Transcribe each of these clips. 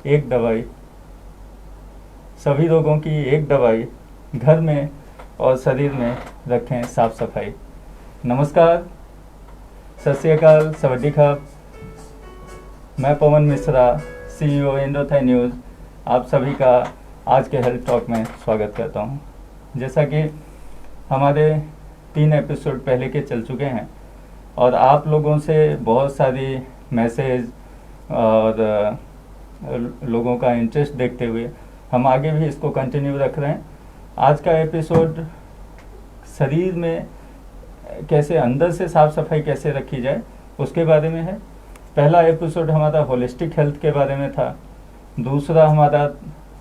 एक दवाई, सभी रोगों की एक दवाई, घर में और शरीर में रखें साफ सफाई। नमस्कार, सत श्री अकाल, सवाडी खाप। मैं पवन मिश्रा, CEO एंडोथाई न्यूज़, आप सभी का आज के हेल्थ टॉक में स्वागत करता हूं। जैसा कि हमारे 3 एपिसोड पहले के चल चुके हैं और आप लोगों से बहुत सारी मैसेज और लोगों का इंटरेस्ट देखते हुए हम आगे भी इसको कंटिन्यू रख रहे हैं। आज का एपिसोड शरीर में कैसे अंदर से साफ सफाई कैसे रखी जाए उसके बारे में है। पहला एपिसोड हमारा होलिस्टिक हेल्थ के बारे में था। दूसरा हमारा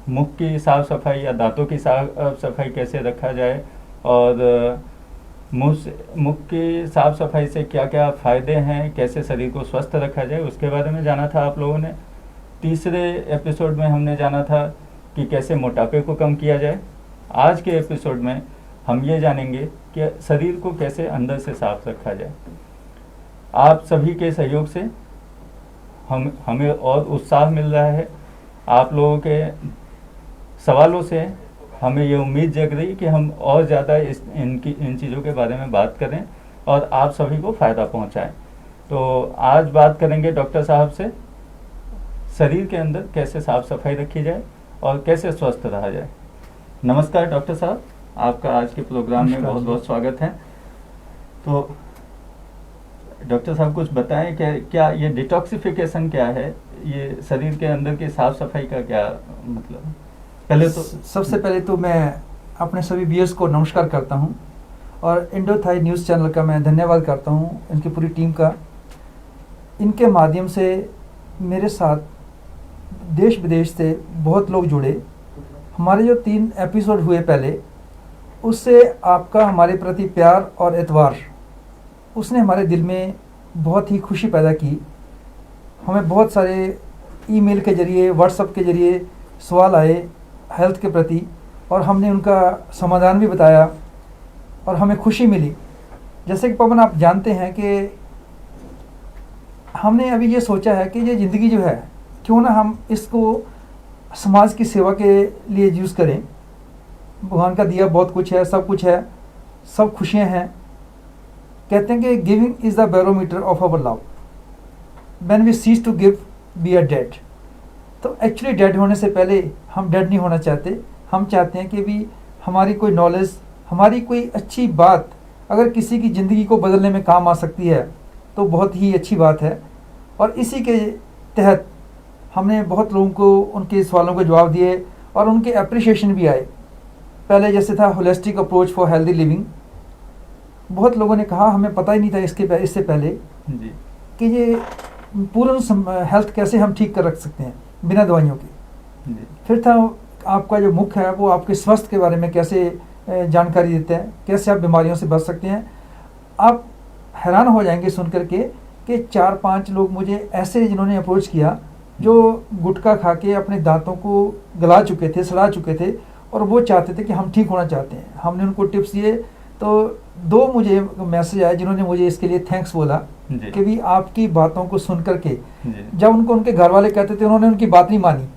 मुख की साफ सफाई या दांतों की साफ सफाई कैसे रखा जाए और मुख की साफ सफाई से क्या क्या फ़ायदे हैं, कैसे शरीर को स्वस्थ रखा जाए उसके बारे में जाना था आप लोगों ने। तीसरे एपिसोड में हमने जाना था कि कैसे मोटापे को कम किया जाए। आज के एपिसोड में हम ये जानेंगे कि शरीर को कैसे अंदर से साफ रखा जाए। आप सभी के सहयोग से हमें और उत्साह मिल रहा है। आप लोगों के सवालों से हमें ये उम्मीद जग रही कि हम और ज़्यादा इन चीज़ों के बारे में बात करें और आप सभी को फ़ायदा पहुंचाएं। तो आज बात करेंगे डॉक्टर साहब से, शरीर के अंदर कैसे साफ सफाई रखी जाए और कैसे स्वस्थ रहा जाए। नमस्कार डॉक्टर साहब, आपका आज के प्रोग्राम में बहुत बहुत स्वागत है। तो डॉक्टर साहब कुछ बताएं कि क्या ये डिटॉक्सिफिकेशन क्या है, ये शरीर के अंदर की साफ सफाई का क्या मतलब है? पहले तो सबसे पहले तो मैं अपने सभी व्यूअर्स को नमस्कार करता हूं और एंडोथाई न्यूज़ चैनल का मैं धन्यवाद करता हूं, इनकी पूरी टीम का। इनके माध्यम से मेरे साथ देश विदेश से बहुत लोग जुड़े। हमारे जो 3 एपिसोड हुए पहले, उससे आपका हमारे प्रति प्यार और एतबार, उसने हमारे दिल में बहुत ही खुशी पैदा की। हमें बहुत सारे ईमेल के ज़रिए, व्हाट्सएप के ज़रिए सवाल आए हेल्थ के प्रति और हमने उनका समाधान भी बताया और हमें खुशी मिली। जैसे कि पवन आप जानते हैं कि हमने अभी ये सोचा है कि ये ज़िंदगी जो है, क्यों ना हम इसको समाज की सेवा के लिए यूज़ करें। भगवान का दिया बहुत कुछ है, सब कुछ है, सब खुशियाँ हैं। कहते हैं कि giving is the barometer of our love, when we cease to give we are dead. तो एक्चुअली डेड होने से पहले हम डेड नहीं होना चाहते। हम चाहते हैं कि भी हमारी कोई नॉलेज, हमारी कोई अच्छी बात अगर किसी की ज़िंदगी को बदलने में काम आ सकती है तो बहुत ही अच्छी बात है। और इसी के तहत हमने बहुत लोगों को उनके सवालों के जवाब दिए और उनके अप्रिशिएशन भी आए। पहले जैसे था holistic approach for healthy living, बहुत लोगों ने कहा हमें पता ही नहीं था इससे पहले जी कि ये पूर्ण हेल्थ कैसे हम ठीक कर रख सकते हैं बिना दवाइयों के। फिर था आपका जो मुख है वो आपके स्वास्थ्य के बारे में कैसे जानकारी देते हैं, कैसे आप बीमारियों से बच सकते हैं। आप हैरान हो जाएंगे सुन करके कि 4-5 लोग मुझे ऐसे जिन्होंने अप्रोच किया जो गुटखा खा के अपने दांतों को गला चुके थे, सड़ा चुके थे और वो चाहते थे कि हम ठीक होना चाहते हैं। हमने उनको टिप्स दिए तो 2 मुझे मैसेज आए जिन्होंने मुझे इसके लिए थैंक्स बोला कि भी आपकी बातों को सुन करके, जब उनको उनके घर वाले कहते थे उन्होंने उनकी बात नहीं मानी,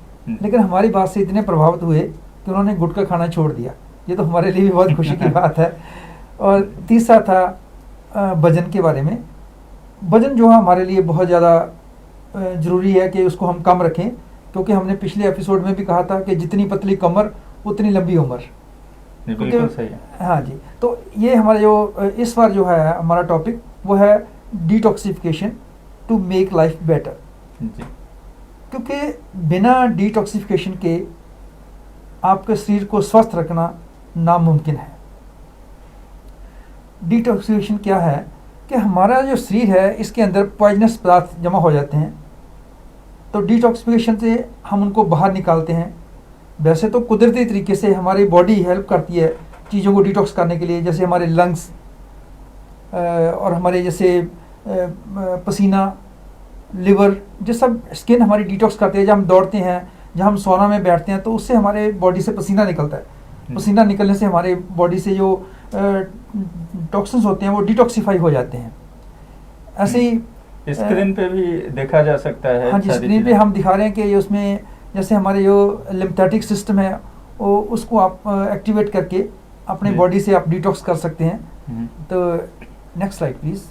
लेकिन हमारी बात से इतने प्रभावित हुए कि उन्होंने गुटखा खाना छोड़ दिया। ये तो हमारे लिए भी बहुत खुशी की बात है। और तीसरा था वजन के बारे में। वजन जो है हमारे लिए बहुत ज़्यादा ज़रूरी है कि उसको हम कम रखें, क्योंकि हमने पिछले एपिसोड में भी कहा था कि जितनी पतली कमर उतनी लंबी उम्र। बिल्कुल सही है। हाँ जी, तो ये हमारा जो इस बार जो है हमारा टॉपिक वो है detoxification to make life better. क्योंकि बिना डिटॉक्सिफिकेशन के आपके शरीर को स्वस्थ रखना नामुमकिन है। डिटॉक्सिफिकेशन क्या है कि हमारा जो शरीर है इसके अंदर पॉइजनस पदार्थ जमा हो जाते हैं, तो डिटॉक्सिफिकेशन से हम उनको बाहर निकालते हैं। वैसे तो कुदरती तरीके से हमारी बॉडी हेल्प करती है चीज़ों को डिटॉक्स करने के लिए, जैसे हमारे लंग्स और हमारे जैसे पसीना, लिवर, जो सब स्किन हमारी डिटॉक्स करती है। जब हम दौड़ते हैं, जब हम सोना में बैठते हैं तो उससे हमारे बॉडी से पसीना निकलता है। पसीना निकलने से हमारे बॉडी से जो टॉक्सिन्स होते हैं वो डिटॉक्सिफाई हो जाते हैं। ऐसे ही स्क्रीन पे भी देखा जा सकता है। हाँ जी, स्क्रीन पे हम दिखा रहे हैं कि उसमें जैसे हमारे जो लिम्फेटिक सिस्टम है वो उसको आप एक्टिवेट करके अपने जी। बॉडी से आप डिटॉक्स कर सकते हैं। हम्म, तो नेक्स्ट स्लाइड प्लीज़।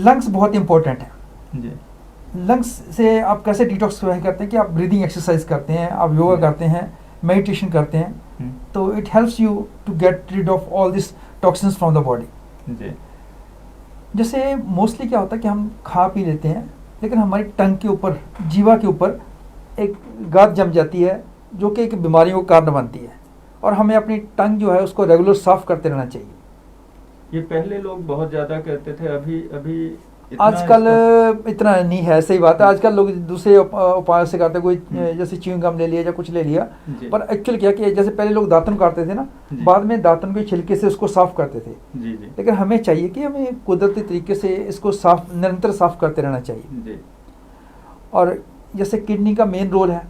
लंग्स बहुत इंपॉर्टेंट है। जी। लंग्स से आप कैसे डिटॉक्स करते हैं कि आप ब्रीदिंग एक्सरसाइज करते हैं, आप योगा जी। करते हैं, मेडिटेशन करते हैं, हम्म, तो it helps you to get rid of all this toxins from the body. जी। जैसे मोस्टली क्या होता है कि हम खा पी लेते हैं लेकिन हमारी टंग के ऊपर, जीवा के ऊपर एक गाद जम जाती है जो कि एक बीमारियों का कारण बनती है, और हमें अपनी टंग जो है उसको रेगुलर साफ करते रहना चाहिए। ये पहले लोग बहुत ज्यादा करते थे, अभी अभी इतना आजकल इसका- इतना नहीं है, सही बात है। आजकल लोग दूसरे उपाय से करते हैं, कोई जैसे च्युइंग गम ले लिया या कुछ ले लिया, जी। पर एक्चुअल क्या कि जैसे पहले लोग दातन काटते थे ना, जी। बाद में दातन के छिलके से उसको साफ करते थे। जी। जी। लेकिन हमें चाहिए कि हमें कुदरती तरीके से इसको साफ, निरंतर साफ करते रहना चाहिए। जी। और जैसे किडनी का मेन रोल है,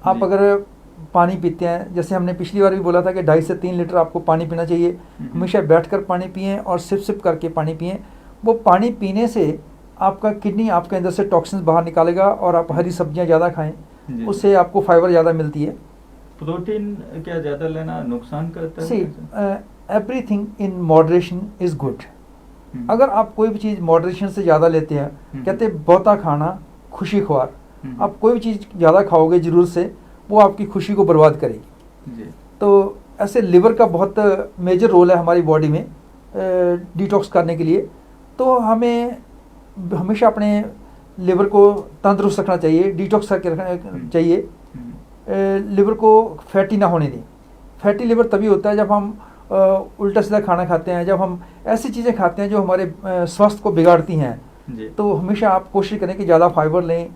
आप जी। अगर पानी पीते हैं, जैसे हमने पिछली बार भी बोला था कि 2.5 से 3 लीटर आपको पानी पीना चाहिए। हमेशा बैठकर पानी पिएं और सिप सिप करके पानी पिएं। वो पानी पीने से आपका किडनी आपके अंदर से टॉक्सिन्स बाहर निकालेगा, और आप हरी सब्जियां ज़्यादा खाएं, जी। उससे आपको फाइबर ज़्यादा मिलती है। प्रोटीन क्या ज्यादा लेना नुकसान करता है? See everything in moderation is good. Hmm, अगर आप कोई भी चीज़ मॉडरेशन से ज़्यादा लेते हैं, कहते हैं बहुता खाना खुशी ख्वार, आप कोई भी चीज़ ज़्यादा खाओगे जरूर से, वो आपकी खुशी को बर्बाद करेगी। जी। तो ऐसे लिवर का बहुत मेजर रोल है हमारी बॉडी में डिटॉक्स करने के लिए। तो हमें हमेशा अपने लिवर को तंदुरुस्त रखना चाहिए, डिटॉक्स करके रखना चाहिए। लिवर को फैटी ना होने दें। फैटी लिवर तभी होता है जब हम उल्टा सीधा खाना खाते हैं, जब हम ऐसी चीज़ें खाते हैं जो हमारे स्वास्थ्य को बिगाड़ती हैं। जी। तो हमेशा आप कोशिश करें कि ज़्यादा फाइबर लें।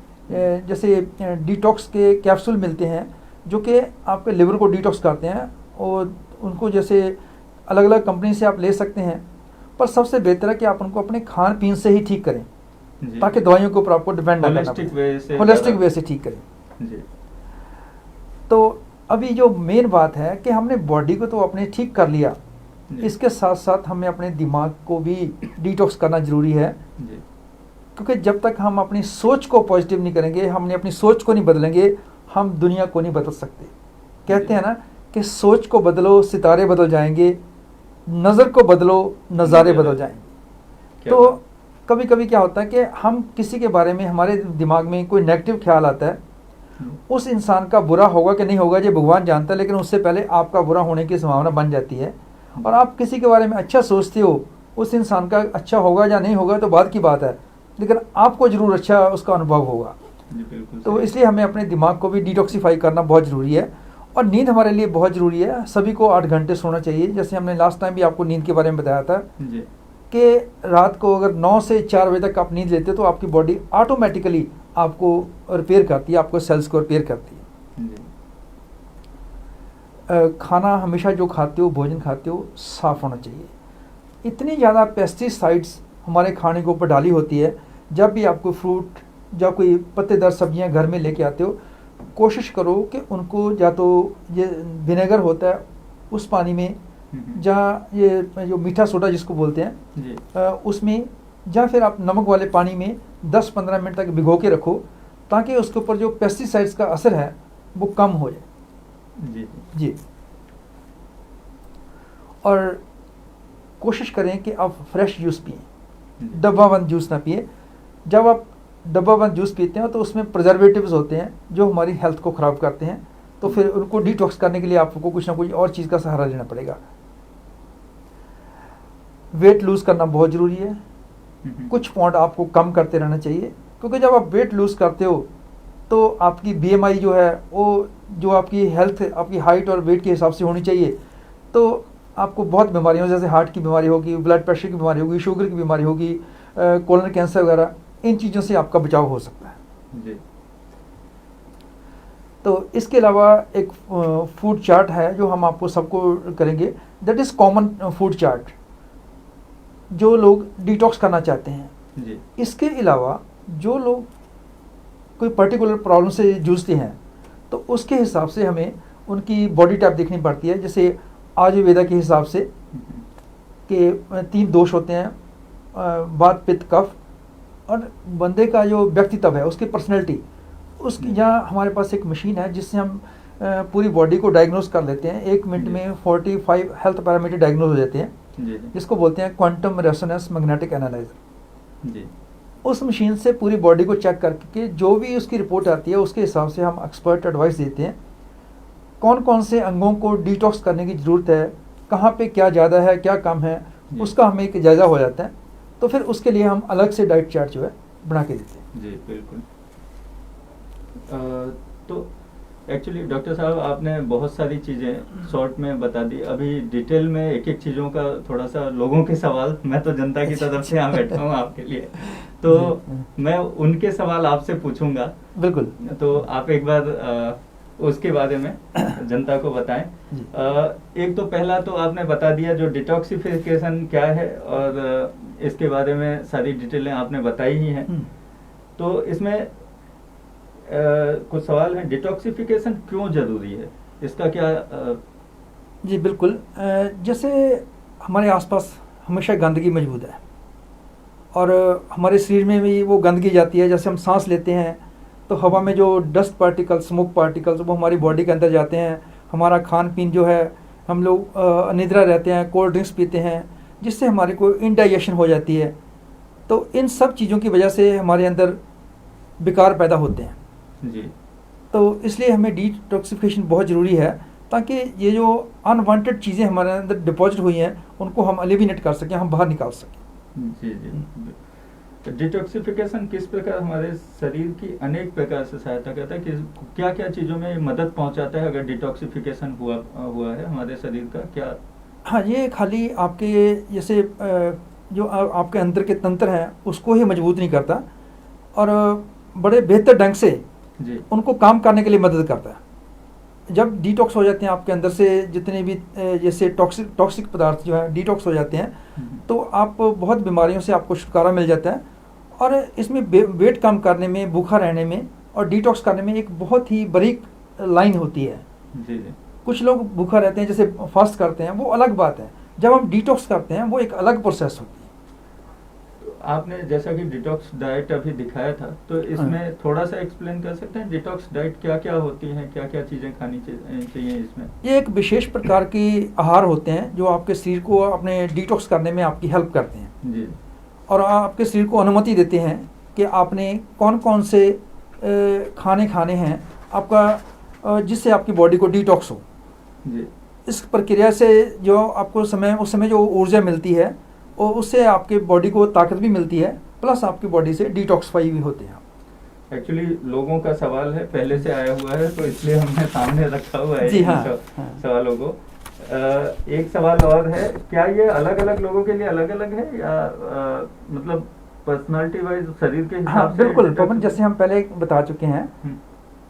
जैसे डिटॉक्स के कैप्सूल मिलते हैं जो कि आपके लिवर को डिटॉक्स करते हैं, और उनको जैसे अलग अलग कंपनी से आप ले सकते हैं, पर सबसे बेहतर है कि आप उनको अपने खान पीन से ही ठीक करें, जी। ताकि दवाइयों के ऊपर आपको डिपेंड ना करना होलिस्टिक वे से होलिस्टिक ज़्यादा- वे से ठीक करें। जी। तो अभी जो मेन बात है कि हमने बॉडी को तो अपने ठीक कर लिया, जी। इसके साथ साथ हमें अपने दिमाग को भी डिटॉक्स करना ज़रूरी है। जी। क्योंकि जब तक हम अपनी सोच को पॉजिटिव नहीं करेंगे, हमने अपनी सोच को नहीं बदलेंगे, हम दुनिया को नहीं बदल सकते। कहते हैं ना कि सोच को बदलो सितारे बदल जाएंगे, नज़र को बदलो नज़ारे बदल जाएंगे। क्या तो बात? कभी कभी क्या होता है कि हम किसी के बारे में, हमारे दिमाग में कोई नेगेटिव ख्याल आता है, उस इंसान का बुरा होगा कि नहीं होगा ये भगवान जानता है, लेकिन उससे पहले आपका बुरा होने की संभावना बन जाती है। और आप किसी के बारे में अच्छा सोचते हो, उस इंसान का अच्छा होगा या नहीं होगा तो बात की बात है, लेकिन आपको ज़रूर अच्छा उसका अनुभव होगा। जी, बिल्कुल तो सही। इसलिए हमें अपने दिमाग को भी डिटॉक्सिफाई करना बहुत ज़रूरी है। और नींद हमारे लिए बहुत ज़रूरी है। सभी को 8 घंटे सोना चाहिए। जैसे हमने लास्ट टाइम भी आपको नींद के बारे में बताया था जी। कि रात को अगर 9 से 4 बजे तक आप नींद लेते हो तो आपकी बॉडी ऑटोमेटिकली आपको रिपेयर करती है, आपको सेल्स को रिपेयर करती है। जी। खाना हमेशा जो खाते हो, भोजन खाते हो, साफ़ होना चाहिए। इतनी ज़्यादा पेस्टिसाइड्स हमारे खाने के ऊपर डाली होती है। जब भी आपको फ्रूट या कोई पत्तेदार सब्जियां घर में लेके आते हो, कोशिश करो कि उनको या तो ये विनेगर होता है उस पानी में, या ये जो मीठा सोडा जिसको बोलते हैं जी। उसमें, या फिर आप नमक वाले पानी में 10-15 मिनट तक भिगो के रखो, ताकि उसके ऊपर जो पेस्टिसाइड्स का असर है वो कम हो जाए। जी। जी। और कोशिश करें कि आप फ्रेश जूस पिएं, जी। डब्बा बंद जूस ना पिए। जब आप डब्बा बंद जूस पीते हैं तो उसमें प्रिजर्वेटिव्स होते हैं जो हमारी हेल्थ को ख़राब करते हैं। तो फिर उनको डिटॉक्स करने के लिए आपको कुछ ना कुछ और चीज़ का सहारा लेना पड़ेगा। वेट लूज़ करना बहुत ज़रूरी है। कुछ पॉइंट आपको कम करते रहना चाहिए, क्योंकि जब आप वेट लूज़ करते हो तो आपकी BMI जो है वो, जो आपकी हेल्थ, आपकी हाइट और वेट के हिसाब से होनी चाहिए, तो आपको बहुत बीमारियों, जैसे हार्ट की बीमारी होगी, ब्लड प्रेशर की बीमारी होगी, शुगर की बीमारी होगी, कोलन कैंसर वगैरह, इन चीज़ों से आपका बचाव हो सकता है। जी। तो इसके अलावा एक फूड चार्ट है जो हम आपको सबको करेंगे, that is common food chart, जो लोग डिटॉक्स करना चाहते हैं। जी। इसके अलावा जो लोग कोई पर्टिकुलर प्रॉब्लम से जूझते हैं, तो उसके हिसाब से हमें उनकी बॉडी टाइप देखनी पड़ती है। जैसे आयुर्वेदा के हिसाब से कि 3 दोष होते हैं, वात पित्त कफ, और बंदे का जो व्यक्तित्व है, उसकी पर्सनैलिटी, उसकी यहाँ हमारे पास एक मशीन है जिससे हम पूरी बॉडी को डायग्नोस कर लेते हैं। 1 मिनट जी। में 45 हेल्थ पैरामीटर डायग्नोस हो जाते हैं, जी जिसको बोलते हैं क्वांटम रेजोनेंस मैग्नेटिक एनालाइजर। जी उस मशीन से पूरी बॉडी को चेक करके जो भी उसकी रिपोर्ट आती है उसके हिसाब से हम एक्सपर्ट एडवाइस देते हैं कौन कौन से अंगों को डिटॉक्स करने की ज़रूरत है, कहाँ पे क्या ज़्यादा है क्या कम है, जी। उसका हमें एक जायज़ा हो जाता है। तो फिर उसके लिए हम अलग से डाइट चार्ट जो है बना के देते हैं। जी बिल्कुल। तो एक्चुअली डॉक्टर साहब आपने बहुत सारी चीज़ें शॉर्ट में बता दी। अभी डिटेल में एक एक चीज़ों का थोड़ा सा लोगों के सवाल, मैं तो जनता की तरफ से यहाँ बैठा हूँ आपके लिए, तो जी। मैं उनके सवाल आपसे पूछूंगा। बिल्कुल। तो आप एक बार उसके बारे में जनता को बताएं। जी। एक तो पहला तो आपने बता दिया जो डिटॉक्सिफिकेशन क्या है, और इसके बारे में सारी डिटेलें आपने बताई ही हैं। तो इसमें कुछ सवाल हैं, डिटॉक्सिफिकेशन क्यों जरूरी है, इसका क्या जी बिल्कुल। जैसे हमारे आसपास हमेशा गंदगी मौजूद है और हमारे शरीर में भी वो गंदगी जाती है। जैसे हम सांस लेते हैं तो हवा में जो डस्ट पार्टिकल्स, स्मोक पार्टिकल्स, वो हमारी बॉडी के अंदर जाते हैं। हमारा खान पीन जो है, हम लोग अनिद्रा रहते हैं, कोल्ड ड्रिंक्स पीते हैं, जिससे हमारे को इंडाइजेशन हो जाती है। तो इन सब चीज़ों की वजह से हमारे अंदर विकार पैदा होते हैं। जी। तो इसलिए हमें डिटॉक्सिफिकेशन बहुत ज़रूरी है, ताकि ये जो अनवांटेड चीज़ें हमारे अंदर डिपॉजिट हुई हैं उनको हम एलिमिनेट कर सकें, हम बाहर निकाल सकें। जी जी। तो डिटॉक्सिफिकेशन किस प्रकार हमारे शरीर की अनेक प्रकार से सहायता करता है, कि क्या क्या चीज़ों में मदद पहुंचाता है अगर डिटॉक्सिफिकेशन हुआ है हमारे शरीर का, क्या? हाँ, ये खाली आपके जैसे जो आपके अंदर के तंत्र हैं उसको ही मजबूत नहीं करता, और बड़े बेहतर ढंग से जी। उनको काम करने के लिए मदद करता है। जब डिटॉक्स हो जाते हैं आपके अंदर से जितने भी जैसे टॉक्सिक पदार्थ जो है डिटॉक्स हो जाते हैं, तो आप बहुत बीमारियों से आपको छुटकारा मिल जाता है। और इसमें वेट कम करने में, भूखा रहने में और डिटॉक्स करने में एक बहुत ही बारीक लाइन होती है। जी जी। कुछ लोग भूखा रहते हैं, जैसे फास्ट करते हैं, वो अलग बात है। जब हम डिटॉक्स करते हैं वो एक अलग प्रोसेस होती है। आपने जैसा कि डिटॉक्स डाइट अभी दिखाया था, तो इसमें थोड़ा सा एक्सप्लेन कर सकते हैं डिटॉक्स डाइट क्या क्या होती है, क्या क्या चीज़ें खानी चाहिए इसमें? ये एक विशेष प्रकार की आहार होते हैं जो आपके शरीर को अपने डिटॉक्स करने में आपकी हेल्प करते हैं। जी। और आपके शरीर को अनुमति देते हैं कि आपने कौन कौन से खाने खाने हैं आपका, जिससे आपकी बॉडी को डिटॉक्स हो। जी। इस प्रक्रिया से जो आपको उस समय जो ऊर्जा मिलती है, और उससे आपके बॉडी को ताकत भी मिलती है, प्लस आपकी बॉडी से डिटॉक्सिफाई भी होते हैं। एक्चुअली लोगों का सवाल है, पहले से आया हुआ है, तो इसलिए हमने सामने रखा हुआ है जी हाँ, सवालों को। एक सवाल और है, क्या ये अलग अलग लोगों के लिए अलग अलग है, या मतलब पर्सनालिटी वाइज शरीर के हिसाब हाँ से? बिल्कुल पवन, जैसे हम पहले बता चुके हैं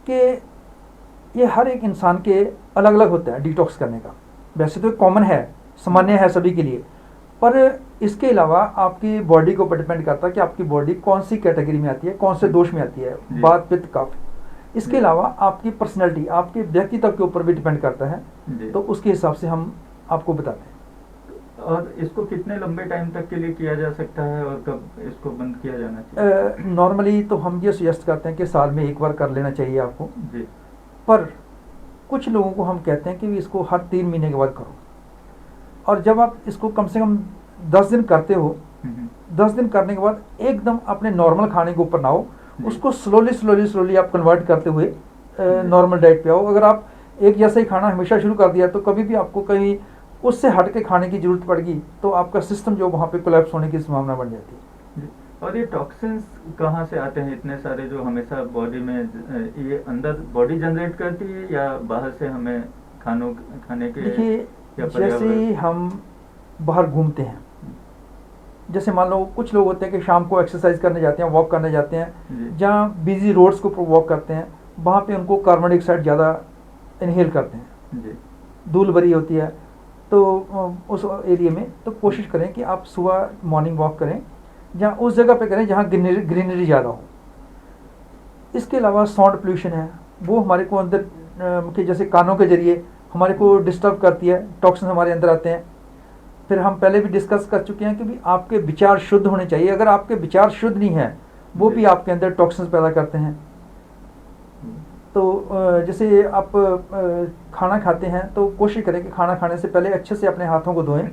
कि ये हर एक इंसान के अलग अलग होता है डिटॉक्स करने का। वैसे तो कॉमन है, सामान्य है सभी के लिए, पर इसके अलावा आपकी बॉडी के ऊपर डिपेंड करता है कि आपकी बॉडी कौन सी कैटेगरी में आती है, कौन से दोष में आती है, वात पित्त कफ। इसके अलावा आपकी पर्सनैलिटी, आपके व्यक्तित्व के ऊपर भी डिपेंड करता है, तो उसके हिसाब से हम आपको बताते हैं। और इसको कितने लंबे टाइम तक के लिए किया जा सकता है, और कब इसको बंद किया जाना चाहिए? नॉर्मली तो हम ये सजेस्ट करते हैं कि साल में एक बार कर लेना चाहिए आपको जी। पर कुछ लोगों को हम कहते हैं कि इसको हर 3 महीने के बाद करो। और जब आप इसको कम से कम 10 दिन करते हो, 10 दिन करने के बाद एकदम अपने नॉर्मल खाने के ऊपर ना हो, उसको स्लोली आप कन्वर्ट करते हुए नॉर्मल डाइट पे आओ। अगर आप एक जैसा ही खाना हमेशा शुरू कर दिया तो कभी भी आपको कहीं उससे हट के खाने की जरूरत पड़ेगी, तो आपका सिस्टम जो वहाँ पे कोलैप्स होने की संभावना बन जाती है। और ये टॉक्सिन्स कहाँ से आते हैं इतने सारे जो हमेशा बॉडी में, ये अंदर बॉडी जनरेट करती है या बाहर से हमें खाने के? देखिए, जैसे हम बाहर घूमते हैं, जैसे मान लो कुछ लोग होते हैं कि शाम को एक्सरसाइज करने जाते हैं, वॉक करने जाते हैं, जहाँ बिजी रोड्स को वॉक करते हैं, वहाँ पे उनको कार्बन डाइऑक्साइड ज़्यादा इनहेल करते हैं जी। धूल भरी होती है। तो उस एरिया में तो कोशिश करें कि आप सुबह मॉर्निंग वॉक करें, जहाँ उस जगह पे करें जहाँ ग्रीनरी ज़्यादा हो। इसके अलावा साउंड पोल्यूशन है, वो हमारे को अंदर के जैसे कानों के जरिए हमारे को डिस्टर्ब करती है, टॉक्सिन हमारे अंदर आते हैं। फिर हम पहले भी डिस्कस कर चुके हैं कि भी आपके विचार शुद्ध होने चाहिए। अगर आपके विचार शुद्ध नहीं है, वो भी आपके अंदर टॉक्सिन्स पैदा करते हैं। तो जैसे आप खाना खाते हैं तो कोशिश करें कि खाना खाने से पहले अच्छे से अपने हाथों को धोएं,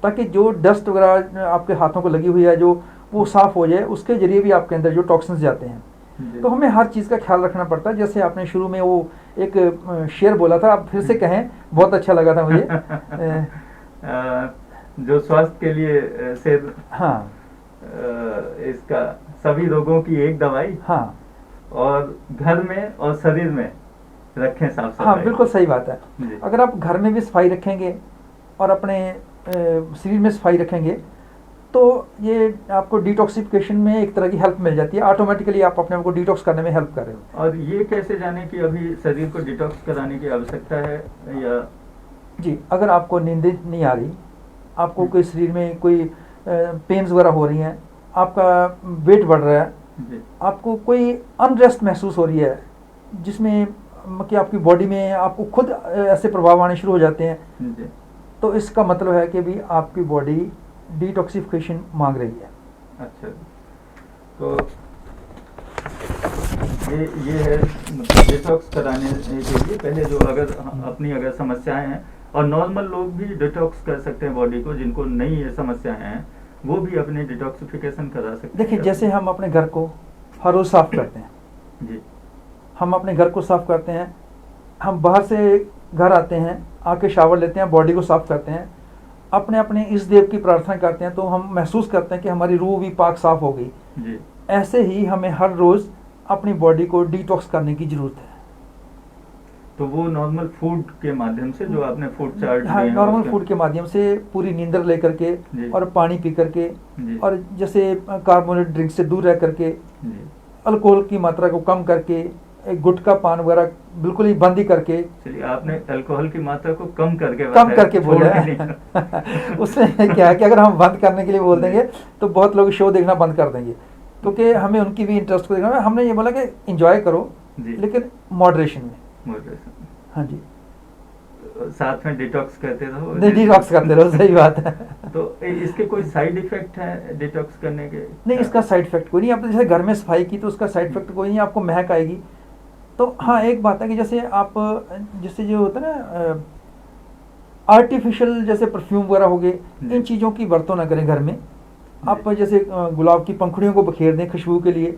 ताकि जो डस्ट वगैरह आपके हाथों को लगी हुई है जो वो साफ़ हो जाए, उसके जरिए भी आपके अंदर जो टॉक्सिन्स जाते हैं। तो हमें हर चीज़ का ख्याल रखना पड़ता है। जैसे आपने शुरू में वो एक शेर बोला था, आप फिर से कहें, बहुत अच्छा लगा था मुझे। जो स्वास्थ्य के लिए शेर, हाँ, इसका सभी रोगों की एक दवाई, हाँ, और घर में और शरीर में रखें साफ सफाई। हाँ, बिल्कुल सही बात है। जी। अगर आप घर में भी सफाई रखेंगे और अपने शरीर में सफाई रखेंगे तो ये आपको डिटॉक्सिफिकेशन में एक तरह की हेल्प मिल जाती है। ऑटोमेटिकली आप अपने आप को डिटॉक्स करने में हेल्प कर रहे हो। और ये कैसे जाने कि अभी शरीर को डिटॉक्स कराने की आवश्यकता है या? जी, अगर आपको नींद नहीं आ रही, आपको कोई शरीर में कोई पेन्स वगैरह हो रही हैं, आपका वेट बढ़ रहा है, आपको कोई अनरेस्ट महसूस हो रही है, जिसमें कि आपकी बॉडी में आपको खुद ऐसे प्रभाव आने शुरू हो जाते हैं, तो इसका मतलब है कि भी आपकी बॉडी डिटॉक्सिफिकेशन मांग रही है। अच्छा, तो ये है मतलब डिटॉक्स कराने के लिए पहले जो अगर समस्याएं हैं, और नॉर्मल लोग भी डिटॉक्स कर सकते हैं बॉडी को, जिनको नहीं ये समस्याएं हैं वो भी अपने डिटॉक्सिफिकेशन करा सकते हैं। देखिए, जैसे हम अपने घर को हर रोज साफ करते हैं जी, हम अपने घर को साफ करते हैं, हम बाहर से घर आते हैं, आके शावर लेते हैं, बॉडी को साफ करते हैं, अपने अपने इस देव की प्रार्थना करते हैं, तो हम महसूस करते हैं कि हमारी रूह भी पाक साफ हो गई जी। ऐसे ही हमें हर रोज अपनी बॉडी को डिटॉक्स करने की जरूरत है। तो वो नॉर्मल फूड के माध्यम से, जो आपने फूड चार्ट, हाँ, नॉर्मल फूड के माध्यम से, पूरी नींदर लेकर के और पानी पी करके, और जैसे कार्बोनेटेड ड्रिंक से दूर रह करके, अल्कोहल की मात्रा को कम करके, एक गुटखा पान वगैरह बिल्कुल ही बंद ही करके। चलिए, आपने अल्कोहल की मात्रा को कम करके बोला है। उसमें क्या है कि अगर हम बंद करने के लिए बोल देंगे तो बहुत लोग शो देखना बंद कर देंगे, क्योंकि हमें उनकी भी इंटरेस्ट को देखना। हमने ये बोला कि एंजॉय करो लेकिन मॉडरेशन में। हाँ जी, साथ में डिटॉक्स करते रहो। डिटॉक्स करते रहो, सही बात है। तो इसके कोई साइड इफेक्ट है डिटॉक्स करने के? नहीं, इसका साइड इफेक्ट कोई नहीं। आपने जैसे घर में सफाई की तो उसका साइड इफेक्ट कोई नहीं, आपको महक आएगी। तो हाँ, एक बात है कि जैसे जो होता है ना आर्टिफिशियल, जैसे परफ्यूम वगैरह हो गए, इन चीज़ों की बरतों ना करें घर में। आप जैसे गुलाब की पंखुड़ियों को बखेर दें खुशबू के लिए,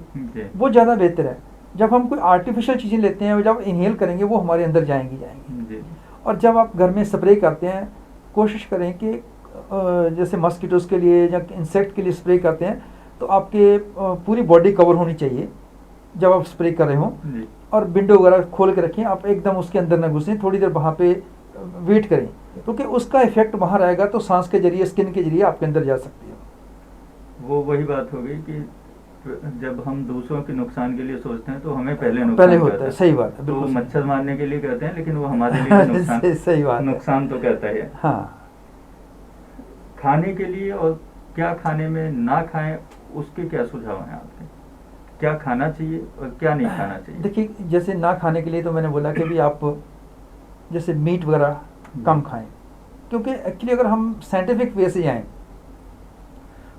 वो ज़्यादा बेहतर है। जब हम कोई आर्टिफिशियल चीज़ें लेते हैं, जब इनहेल करेंगे वो हमारे अंदर जाएंगी। और जब आप घर में स्प्रे करते हैं, कोशिश करें कि जैसे मस्कीटोज़ के लिए या इंसेक्ट के लिए स्प्रे करते हैं, तो आपके पूरी बॉडी कवर होनी चाहिए जब आप स्प्रे कर रहे हों। और विंडो वगैरह खोल के रखें, आप एकदम उसके अंदर न घुसें, थोड़ी देर वहाँ पे वेट करें, क्योंकि उसका इफेक्ट वहाँ रहेगा तो सांस के जरिए, स्किन के जरिए आपके अंदर जा सकती है। वो वही बात हो गई कि जब हम दूसरों के नुकसान के लिए सोचते हैं तो हमें पहले होता है। सही बात है, तो मच्छर मारने के लिए कहते हैं, लेकिन वो हमारे लिए नुकसान सही बात, नुकसान तो कहता है। हाँ, खाने के लिए और क्या खाने में ना खाएं, उसके क्या सुझाव हैं आपके? क्या खाना चाहिए और क्या नहीं खाना चाहिए? देखिए, जैसे ना खाने के लिए तो मैंने बोला कि भी आप जैसे मीट वगैरह कम खाएं, क्योंकि एक्चुअली अगर हम साइंटिफिक वे से जाएं,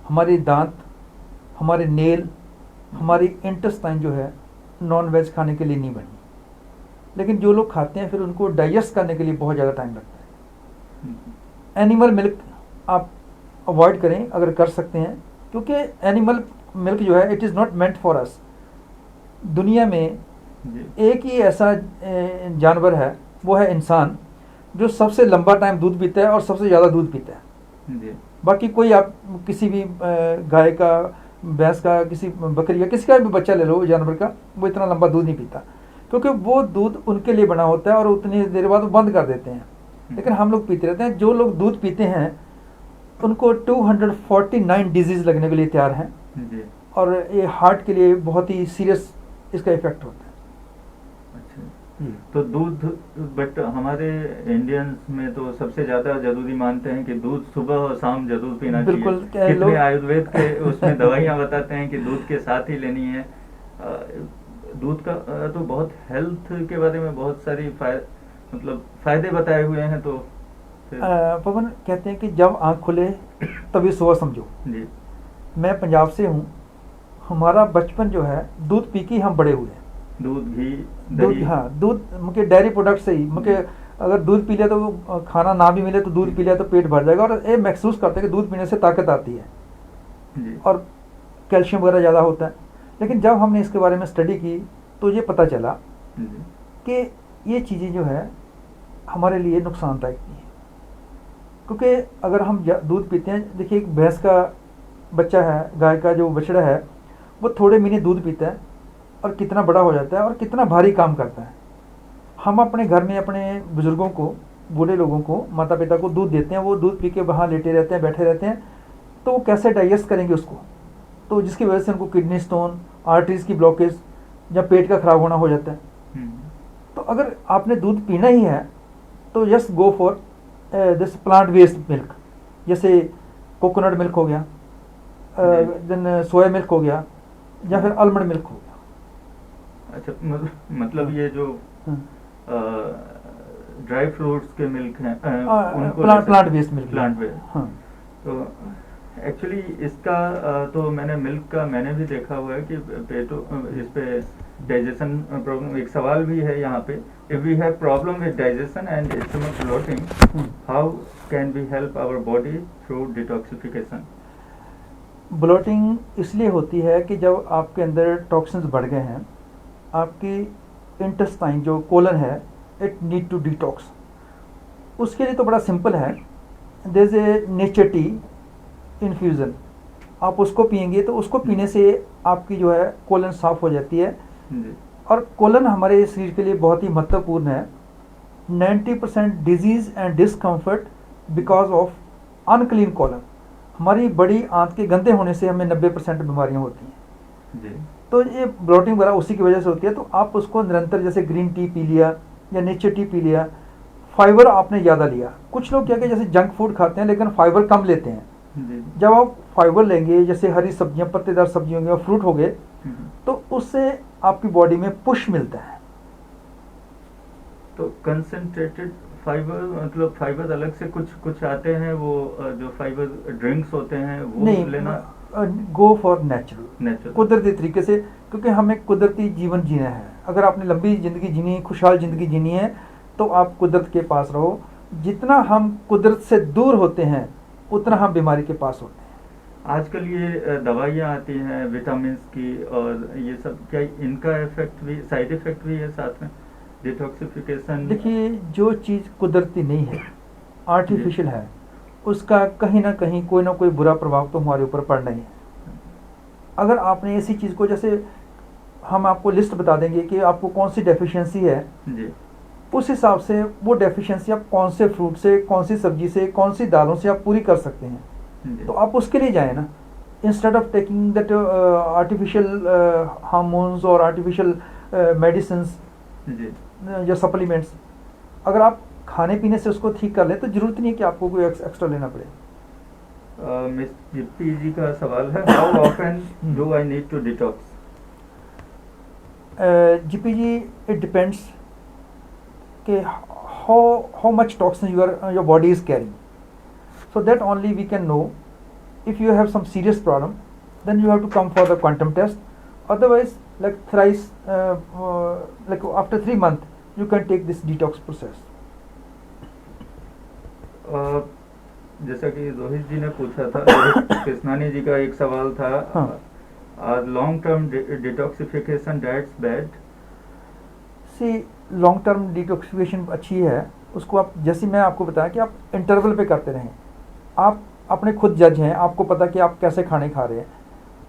हमारे दांत, हमारे नेल, हमारी इंटेस्टाइन जो है नॉन वेज खाने के लिए नहीं बनी, लेकिन जो लोग खाते हैं फिर उनको डाइजेस्ट करने के लिए बहुत ज़्यादा टाइम लगता है। एनिमल मिल्क आप अवॉइड करें अगर कर सकते हैं, क्योंकि एनिमल मिल्क जो है it is not meant for us. दुनिया में एक ही ऐसा जानवर है, वो है इंसान, जो सबसे लंबा टाइम दूध पीता है और सबसे ज़्यादा दूध पीता है। बाकी कोई आप किसी भी गाय का, भैंस का, किसी बकरी का, किसी का भी बच्चा ले लो जानवर का, वो इतना लंबा दूध नहीं पीता, क्योंकि वो दूध उनके लिए बना होता है और उतनी देर बाद वो बंद कर देते हैं। लेकिन हम लोग पीते रहते हैं। जो लोग दूध पीते हैं उनको 249 डिजीज़ लगने के लिए तैयार हैं, और ये हार्ट के लिए बहुत ही सीरियस इसका इफेक्ट होता है। तो दूध, बट हमारे इंडियंस में तो सबसे ज्यादा जरूरी मानते हैं कि दूध सुबह और शाम जरूर पीना चाहिए। कितने आयुर्वेद के उसमें दवाइयाँ बताते हैं कि दूध के साथ ही लेनी है। दूध का तो बहुत हेल्थ के बारे में बहुत सारी फायदे बताए हुए हैं। तो पवन कहते हैं कि जब आँख खुले तभी सुबह समझो। जी, मैं पंजाब से हूँ, हमारा बचपन जो है दूध पी के हम बड़े हुए हैं। दूध, घी, दूध, दही। हाँ दूध मुझे डेयरी प्रोडक्ट से ही मुझे अगर दूध पी लिया तो खाना ना भी मिले तो दूध पी लिया तो पेट भर जाएगा, और ये महसूस करते हैं कि दूध पीने से ताकत आती है जी और कैल्शियम वगैरह ज़्यादा होता है। लेकिन जब हमने इसके बारे में स्टडी की तो ये पता चला जी कि ये चीज़ें जो है हमारे लिए नुकसानदायक नहीं है। क्योंकि अगर हम दूध पीते हैं, देखिए एक भैंस का बच्चा है, गाय का जो बछड़ा है, वो थोड़े महीने दूध पीता है और कितना बड़ा हो जाता है और कितना भारी काम करता है। हम अपने घर में अपने बुज़ुर्गों को, बूढ़े लोगों को, माता पिता को दूध देते हैं, वो दूध पी के वहाँ लेटे रहते हैं, बैठे रहते हैं, तो वो कैसे डाइजेस्ट करेंगे उसको, तो जिसकी वजह से उनको किडनी स्टोन, आर्टरीज़ की ब्लॉकेज या पेट का खराब होना हो जाता है। तो अगर आपने दूध पीना ही है तो just go for this plant based milk, जैसे कोकोनट मिल्क हो गया, देन सोया मिल्क हो गया, या फिर आलमंड मिल्क हो गया। अच्छा, मतलब ये जो ड्राई फ्रूट्स के मिल्क हैं उनको plant based milk, plant based. हाँ। तो एक्चुअली इसका तो मैंने मिल्क का मैंने भी देखा हुआ है कि पेटो इस पे डाइजेशन प्रॉब्लम, एक सवाल भी है यहाँ पे, if we have problem with digestion and stomach bloating, how can we help our body through detoxification? Bloating इसलिए होती है कि जब आपके अंदर टॉक्सिन्स बढ़ गए हैं, आपकी इंटेस्टाइन जो कोलन है, इट नीड टू डिटॉक्स। उसके लिए तो बड़ा सिंपल है, there is a nature tea infusion, आप उसको पियेंगे तो उसको पीने से आपकी जो है कोलन साफ हो जाती है। और कोलन हमारे शरीर के लिए बहुत ही महत्वपूर्ण है। 90% disease and discomfort because of unclean colon. हमारी बड़ी आंत के गंदे होने से हमें 90% बीमारियां होती हैं जी। तो ये ब्लोटिंग वगैरह उसी की वजह से होती है। तो आप उसको निरंतर, जैसे ग्रीन टी पी लिया या नेचर टी पी लिया, फाइबर आपने ज़्यादा लिया। कुछ लोग क्या कि जैसे जंक फूड खाते हैं लेकिन फाइबर कम लेते हैं। जी। जब आप फाइबर लेंगे, जैसे हरी सब्जियां, पत्तेदार सब्जी होंगे और फ्रूट हो गए, तो उससे आपकी बॉडी में पुश मिलता है। तो कंसंट्रेटेड फाइबर, मतलब फाइबर अलग से कुछ कुछ आते हैं, वो जो फाइबर ड्रिंक्स होते हैं वो नहीं लेना? गो फॉर नेचुरल, कुदरती तरीके से, क्योंकि हमें कुदरती जीवन जीना है। अगर आपने लंबी ज़िंदगी जीनी है, खुशहाल ज़िंदगी जीनी है, तो आप कुदरत के पास रहो। जितना हम कुदरत से दूर होते हैं उतना हम बीमारी के पास होते हैं। आजकल ये दवाइयाँ आती हैं विटामिन की, और ये सब, क्या इनका इफेक्ट भी, साइड इफेक्ट भी है साथ में डिटॉक्सिफिकेशन? देखिए, जो चीज़ कुदरती नहीं है, आर्टिफिशियल है, उसका कहीं ना कहीं कोई ना कोई बुरा प्रभाव तो हमारे ऊपर पड़ना ही है। अगर आपने ऐसी चीज़ को, जैसे हम आपको लिस्ट बता देंगे कि आपको कौन सी डेफिशिएंसी है जी। उस हिसाब से वो डेफिशिएंसी आप कौन से फ्रूट से, कौन सी सब्जी से, कौन सी दालों से आप पूरी कर सकते हैं, तो आप उसके लिए जाए ना, instead of taking that artificial hormones और आर्टिफिशियल मेडिसिन्स या सप्लीमेंट्स। अगर आप खाने पीने से उसको ठीक कर ले तो जरूरत नहीं है कि आपको कोई एक्स्ट्रा लेना पड़े। मिस जिप्पी जी का सवाल है, how often do I need to detox? GP ji, it depends कि how much toxin your body is carrying, so that only we can know. If you have some serious problem, then you have to come for the quantum test. Otherwise, like thrice, like after 3 months, you can take this detox process. जैसा कि रोहित जी ने पूछा था, रोहित कृष्णानी जी का एक सवाल था, long term detoxification diets bad? See, long term detoxification अच्छी है, उसको आप, जैसे मैं आपको बताया कि आप इंटरवल पे करते रहें। आप अपने खुद जज हैं, आपको पता कि आप कैसे खाने खा रहे हैं।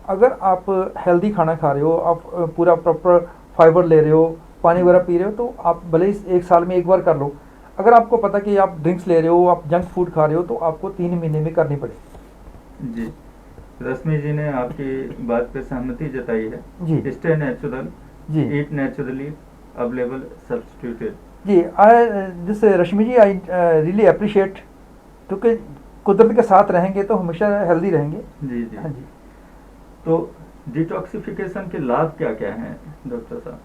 अगर आप हेल्दी खाना खा रहे हो, आप पूरा प्रॉपर फाइबर ले रहे हो, पानी वगैरह पी रहे हो, तो आप भले ही 1 साल में 1 बार कर लो। अगर आपको पता कि आप ड्रिंक्स ले रहे हो, आप जंक फूड खा रहे हो, तो आपको 3 महीने में करनी पड़ेगी। जी। रश्मि जी ने आपकी बात पे सहमति जताई है जी। स्टे नेचुरल, जी, ईट नेचुरली, अवेलेबल सब्स्टिट्यूटेड। जी, this Rashmi ji, I really appreciate, क्योंकि कुदरत के साथ रहेंगे तो हमेशा हेल्दी रहेंगे। जी जी। हाँ जी। तो डिटॉक्सिफिकेशन के लाभ क्या क्या हैं डॉक्टर साहब?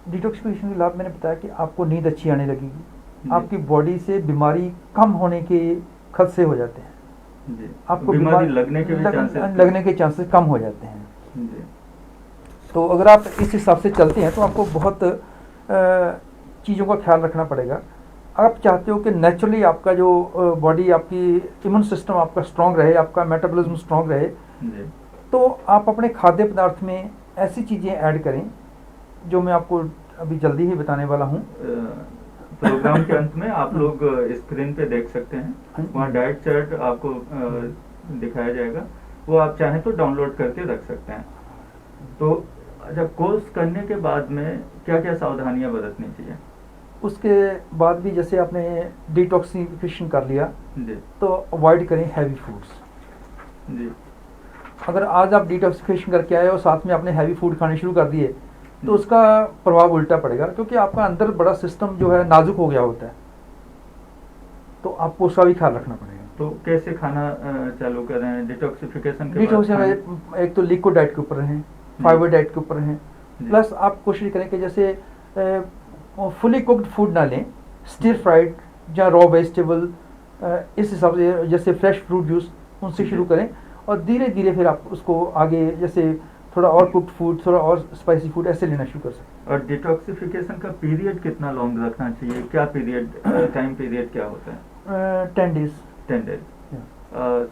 डिटॉक्सिफिकेशन के लाभ मैंने बताया कि आपको नींद अच्छी आने लगेगी, जी। आपकी बॉडी से बीमारी कम होने के खदशे हो जाते हैं, जी। आपको बीमारी लगने के भी चांसेस लगने के चांसेस कम हो जाते हैं। जी। तो अगर आप इस हिसाब से चलते हैं तो आपको बहुत चीज़ों का ख्याल रखना पड़ेगा। आप चाहते हो कि नेचुरली आपका जो बॉडी, आपकी इम्यून सिस्टम आपका स्ट्रांग रहे, आपका मेटाबॉलिज्म स्ट्रांग रहे, जी तो आप अपने खाद्य पदार्थ में ऐसी चीज़ें ऐड करें जो मैं आपको अभी जल्दी ही बताने वाला हूँ। प्रोग्राम के अंत में आप लोग स्क्रीन पे देख सकते हैं, वहाँ डाइट चार्ट आपको दिखाया जाएगा, वो आप चाहें तो डाउनलोड करके रख सकते हैं। तो जब कोर्स करने के बाद में क्या क्या सावधानियां बरतनी चाहिए? उसके बाद भी जैसे आपने डिटॉक्सिफिकेशन कर लिया जी तो अवॉइड करें हैवी फूड्स। जी अगर आज आप डिटॉक्सिफिकेशन करके आए और साथ में आपने हैवी फूड खाने शुरू कर दिए तो उसका प्रभाव उल्टा पड़ेगा, क्योंकि आपका अंदर बड़ा सिस्टम जो है नाजुक हो गया होता है, तो आपको उसका भी ख्याल रखना पड़ेगा। तो कैसे खाना चालू करें डिटॉक्सिफिकेशन के बाद? डिटॉक्सिफिकेशन एक तो लिक्विड डाइट के ऊपर रहें, फाइबर डाइट के ऊपर रहें, प्लस आप कोशिश करें कि जैसे फुली कुक्ड फूड ना लें, स्टिर फ्राइड या रॉ वेजिटेबल, इस हिसाब से जैसे फ्रेश फ्रूट जूस उनसे शुरू करें और धीरे धीरे फिर आप उसको आगे जैसे थोड़ा और कुक्ड फूड, थोड़ा और स्पाइसी फूड ऐसे लेना शुरू कर सकते और डिटॉक्सिफिकेशन का पीरियड कितना लॉन्ग रखना चाहिए? क्या पीरियड, टाइम पीरियड क्या होता है? 10 days। 10 days.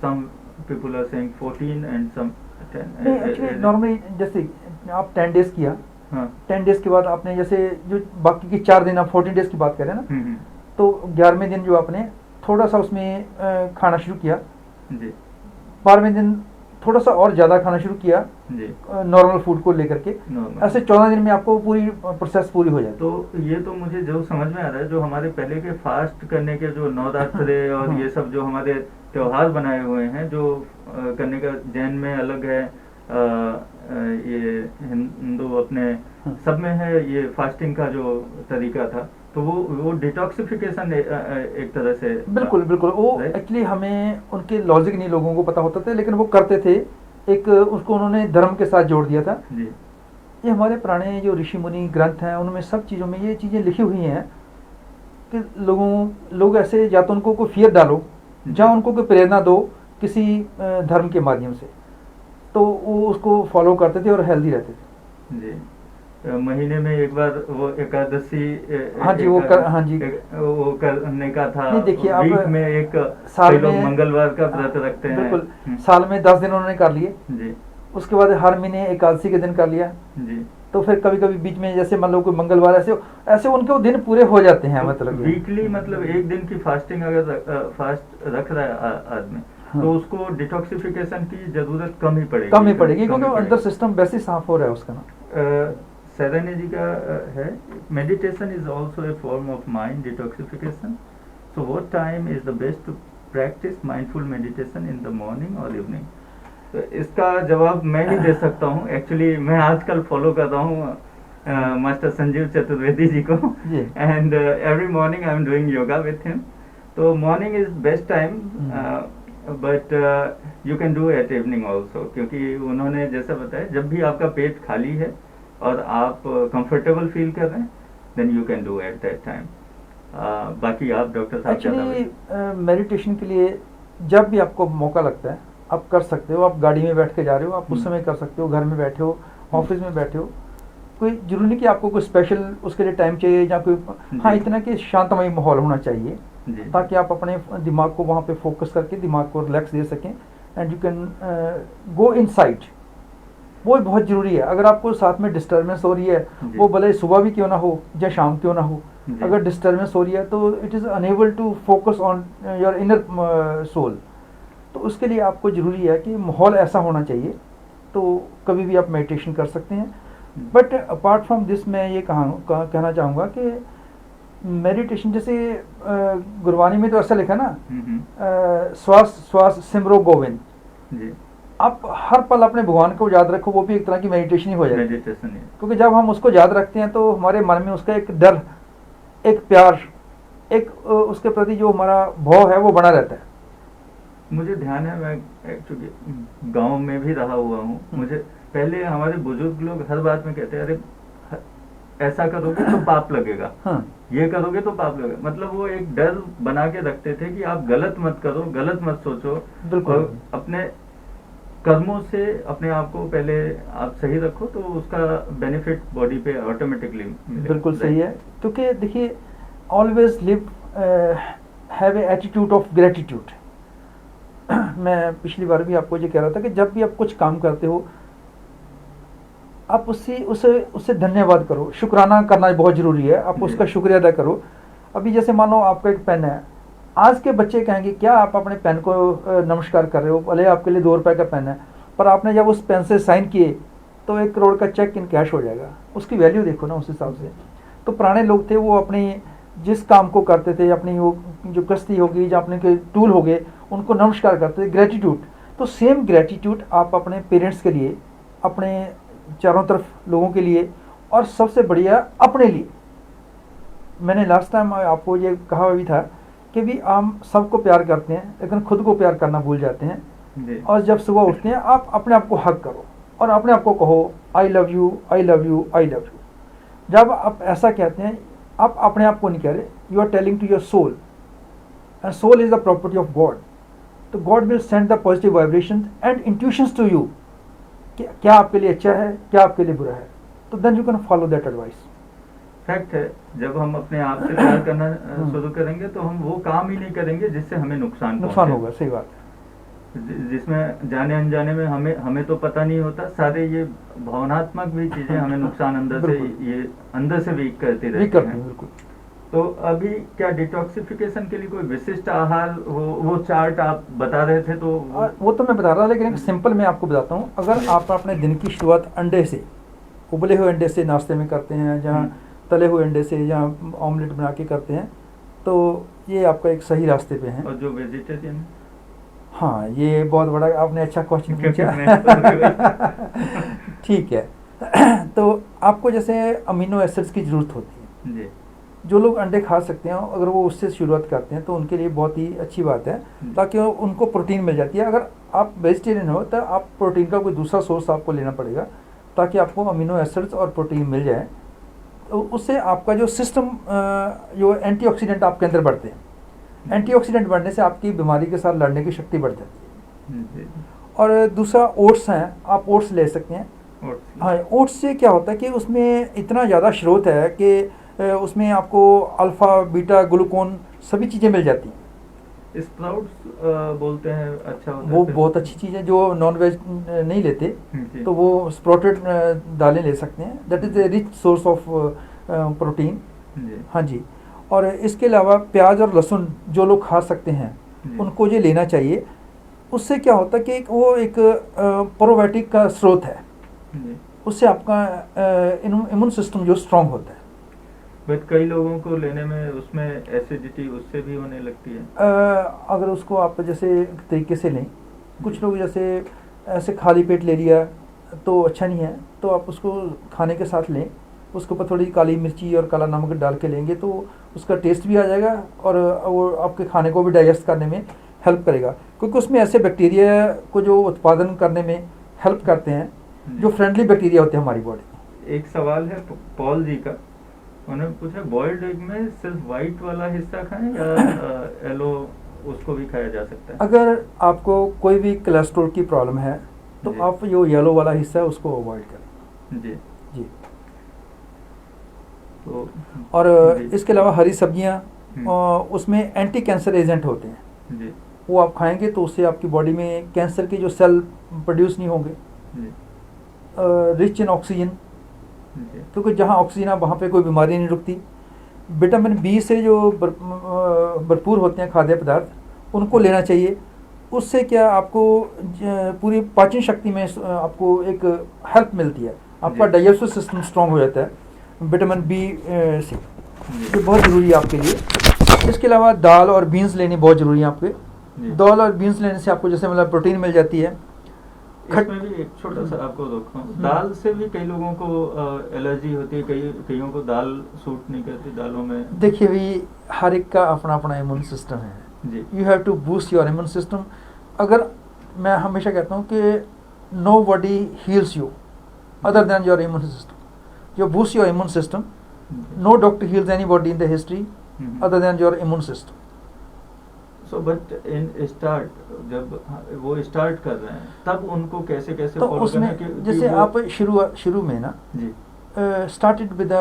Some people are saying 14 and some 10. नहीं, एक्चुअली नॉर्मली जैसे आप 10 डेज किया, हाँ 10 डेज के बाद आपने जैसे जो बाकी के 4 दिन, आप 14 डेज की बात करें ना, तो 11वें दिन जो आपने थोड़ा सा उसमें खाना शुरू किया, जी 12वें दिन थोड़ा सा और ज़्यादा खाना शुरू किया जी नॉर्मल फूड को लेकर के, नॉर्मल। ऐसे 14 दिन में आपको पूरी प्रोसेस पूरी हो जाती है। तो ये तो मुझे जो समझ में आ रहा है, जो हमारे पहले के फास्ट करने के जो नवरात्रे और ये सब जो हमारे त्योहार बनाए हुए हैं, जो करने का जैन में अलग है, ये हिंदू अपने सब में है, ये फास्टिंग का जो तरीका था, तो वो डिटॉक्सिफिकेशन एक तरह से बिल्कुल बिल्कुल, वो right? एक्चुअली हमें उनके लॉजिक नहीं लोगों को पता होता था, लेकिन वो करते थे, एक उसको उन्होंने धर्म के साथ जोड़ दिया था। जी ये हमारे पुराने जो ऋषि मुनि ग्रंथ हैं उनमें सब चीज़ों में ये चीज़ें लिखी हुई हैं कि लोग ऐसे या तो उनको कोई फियर डालो या उनको कोई प्रेरणा दो किसी धर्म के माध्यम से, तो वो उसको फॉलो करते थे और हेल्दी रहते थे। जी महीने में एक बार वो एकादशी, हाँ जी हाँ जी वो करने का था। नहीं देखिए, आप वीक में एक साल लोग में मंगलवार का व्रत रखते हैं। बिल्कुल, साल में 10 दिन उन्होंने कर लिए, जी उसके बाद हर महीने एकादशी के दिन कर लिया, जी तो फिर कभी कभी बीच में जैसे मान लो कोई मंगलवार, ऐसे ऐसे उनके वो दिन पूरे हो जाते हैं। तो मतलब वीकली मतलब एक दिन की फास्टिंग अगर फास्ट रख रहा है आदमी, तो उसको डिटॉक्सिफिकेशन की जरूरत कम ही पड़ेगी क्योंकि अंदर सिस्टम वैसे ही साफ हो रहा है उसका ना। सैरानी जी का है, meditation is also a form of mind detoxification, so what time is the best to practice mindful meditation, in the morning और इवनिंग? तो इसका जवाब मैं ही दे सकता हूँ। एक्चुअली मैं आजकल फॉलो कर रहा हूँ मास्टर संजीव चतुर्वेदी जी को, and every morning I am doing yoga with him. तो morning is best time, but you can do at evening also, क्योंकि उन्होंने जैसा बताया जब भी आपका पेट खाली है और आप कंफर्टेबल फील कर रहे हैं, then you can do at that time. बाकी आप डॉक्टर साहब एक्चुअली मेडिटेशन के लिए जब भी आपको मौका लगता है आप कर सकते हो। आप गाड़ी में बैठ के जा रहे हो, आप उस समय कर सकते हो, घर में बैठे हो, ऑफिस में बैठे हो, कोई जरूरी नहीं कि आपको कोई स्पेशल उसके लिए टाइम चाहिए या कोई, हाँ इतना कि शांतमय माहौल होना चाहिए ताकि आप अपने दिमाग को वहाँ पे फोकस करके दिमाग को रिलैक्स दे सकें, and you can go inside. वो बहुत ज़रूरी है। अगर आपको साथ में डिस्टर्बेंस हो रही है, वो भले सुबह भी क्यों ना हो या शाम क्यों ना हो, अगर डिस्टर्बेंस हो रही है तो it is unable to focus on your inner soul. तो उसके लिए आपको ज़रूरी है कि माहौल ऐसा होना चाहिए, तो कभी भी आप मेडिटेशन कर सकते हैं। बट अपार्ट फ्रॉम दिस मैं ये कहना चाहूँगा कि मेडिटेशन जैसे गुरबानी में तो ऐसा लिखा ना, श्वास श्वास सिमरो गोविंद, आप हर पल अपने भगवान को याद रखो, वो भी एक तरह की मेडिटेशन ही हो जाए। क्योंकि जब हम उसको याद रखते हैं तो हमारे मन में उसका एक डर, एक प्यार, एक उसके प्रति जो हमारा भाव है वो बना रहता है। मुझे ध्यान है, मैं एक्चुअली गांव में भी रहा हुआ हूँ। मुझे पहले हमारे बुजुर्ग लोग हर बात में कहते हैं, अरे ऐसा करोगे तो पाप लगेगा, ये करोगे तो पाप लगेगा। मतलब वो एक डर बना के रखते थे कि आप गलत मत करो, गलत मत सोचो, और अपने कर्मों से अपने आप को पहले आप सही रखो तो उसका बेनिफिट बॉडी पे ऑटोमेटिकली बिल्कुल सही है, क्योंकि देखिए always live have a attitude of gratitude. मैं पिछली बार भी आपको ये कह रहा था कि जब भी आप कुछ काम करते हो आप उसे उससे धन्यवाद करो, शुक्राना करना बहुत ज़रूरी है, आप उसका शुक्रिया अदा करो। अभी जैसे मान लो आपका एक पेन है, आज के बच्चे कहेंगे क्या आप अपने पेन को नमस्कार कर रहे हो, भले आपके लिए 2 रुपए का पेन है, पर आपने जब उस पेन से साइन किए तो 1 करोड़ का चेक इन कैश हो जाएगा, उसकी वैल्यू देखो ना उस हिसाब से। तो पुराने लोग थे वो अपनी जिस काम को करते थे, अपनी वो जो कश्ती होगी या अपने के टूल हो गए उनको नमस्कार करते थे, ग्रेटिट्यूड। तो सेम ग्रेटिट्यूड आप अपने पेरेंट्स के लिए, अपने चारों तरफ लोगों के लिए, और सबसे बढ़िया अपने लिए। मैंने लास्ट टाइम आपको ये कहा भी था कि भी हम सबको प्यार करते हैं लेकिन खुद को प्यार करना भूल जाते हैं। और जब सुबह उठते हैं आप अपने आप को हक करो और अपने आप को कहो I love you, I love you, I love you. जब आप ऐसा कहते हैं आप अपने आप को नहीं कह रहे, you are telling to your soul, and soul is the property of God. तो God will send the positive vibration and intuitions to you, क्या आपके लिए अच्छा है, क्या आपके लिए बुरा है। तो then you can follow that advice. Fact है, जब हम अपने आप से प्यार करना शुरू करेंगे तो हम वो काम ही नहीं करेंगे जिससे हमें नुकसान होगा। सही बात है। जिसमें जाने अनजाने में हमें तो पता नहीं होता, सारे ये भावनात्मक भी चीजें हमें नुकसान अंदर से वीक करती रहती हैं। बिल्कुल। तो अभी क्या डिटॉक्सिफिकेशन के लिए कोई विशिष्ट आहार, वो चार्ट आप बता रहे थे तो वो तो मैं बता रहा, लेकिन एक सिंपल मैं आपको बताता हूँ। अगर आप अपने दिन की शुरुआत अंडे से, उबले हुए अंडे से नाश्ते में करते हैं, जहाँ तले हुए अंडे से या ऑमलेट बना के करते हैं, तो ये आपका एक सही रास्ते पे है। और जो वेजिटेरियन, हाँ ये बहुत बड़ा आपने अच्छा क्वेश्चन पूछा। ठीक है। तो आपको जैसे अमीनो एसिड्स की ज़रूरत होती है जी। जो लोग अंडे खा सकते हैं अगर वो उससे शुरुआत करते हैं तो उनके लिए बहुत ही अच्छी बात है, ताकि उनको प्रोटीन मिल जाती है। अगर आप वेजिटेरियन हो तो आप प्रोटीन का कोई दूसरा सोर्स आपको लेना पड़ेगा ताकि आपको अमीनो एसिड्स और प्रोटीन मिल जाए। तो उससे आपका जो सिस्टम, जो एंटीऑक्सीडेंट आपके अंदर बढ़ते हैं, एंटीऑक्सीडेंट बढ़ने से आपकी बीमारी के साथ लड़ने की शक्ति बढ़ जाती है। और दूसरा ओट्स हैं, आप ओट्स ले सकते हैं। हाँ, ओट्स से क्या होता है कि उसमें इतना ज़्यादा स्रोत है कि उसमें आपको अल्फ़ा बीटा ग्लूकोन सभी चीज़ें मिल जाती हैं। स्प्राउट्स बोलते हैं अच्छा होता है, वो बहुत अच्छी चीज़ है। जो नॉन वेज नहीं लेते तो वो स्प्राउटेड दालें ले सकते हैं, that is a rich source of protein. हाँ जी। और इसके अलावा प्याज और लहसुन जो लोग खा सकते हैं उनको ये लेना चाहिए। उससे क्या होता है कि वो एक प्रोबायोटिक का स्रोत है, उससे आपका इम्यून सिस्टम जो स्ट्रांग होता है। बट कई लोगों को लेने में उसमें एसिडिटी उससे भी होने लगती है। अगर उसको आप जैसे तरीके से लें, कुछ लोग जैसे ऐसे खाली पेट ले लिया तो अच्छा नहीं है, तो आप उसको खाने के साथ लें, उसके ऊपर थोड़ी काली मिर्ची और काला नमक डाल के लेंगे तो उसका टेस्ट भी आ जाएगा और वो आपके खाने को भी डाइजेस्ट करने में हेल्प करेगा, क्योंकि उसमें ऐसे बैक्टीरिया को जो उत्पादन करने में हेल्प करते हैं जो फ्रेंडली बैक्टीरिया होते हैं हमारी बॉडी में। एक सवाल है पॉल जी का, उन्होंने पूछा बॉइल्ड एग में सिर्फ वाइट वाला हिस्सा खाएं या येलो उसको भी खाया जा सकता है? अगर आपको कोई भी कोलेस्ट्रॉल की प्रॉब्लम है तो आप जो येलो वाला हिस्सा है उसको अवॉइड करें। जी जी। तो और इसके अलावा हरी सब्जियां, उसमें एंटी कैंसर एजेंट होते हैं जी, वो आप खाएंगे तो उससे आपकी बॉडी में कैंसर के जो सेल प्रोड्यूस नहीं होंगे। रिच इन ऑक्सीजन, क्योंकि जहाँ ऑक्सीजन है वहाँ पे कोई बीमारी नहीं रुकती। विटामिन बी से जो भरपूर होते हैं खाद्य पदार्थ उनको लेना चाहिए। उससे क्या आपको पूरी पाचन शक्ति में आपको एक हेल्प मिलती है, आपका डाइजेस्टिव सिस्टम स्ट्रांग हो जाता है विटामिन बी से, ये बहुत ज़रूरी है आपके लिए। इसके अलावा दाल और बीन्स लेनी बहुत ज़रूरी है आपके। दाल और बीन्स लेने से आपको जैसे मतलब प्रोटीन मिल जाती है। इसमें भी एक छोटा सा आपको रोकूं, दाल से भी कई लोगों को एलर्जी होती है, कईयों को दाल सूट नहीं करती दालों में। देखिए भाई, हर एक का अपना अपना इम्यून सिस्टम है जी। You have to boost your immune system. अगर मैं हमेशा कहता हूँ कि no body heals you other than your immune system. You boost your immune system. No doctor heals anybody in the history other than your immune system. So so but in start जब वो start कर रहे हैं तब उनको कैसे कैसे तो फॉलो करना उसमें कि जैसे वो- आप शुरू में ना जी स्टार्टेड विद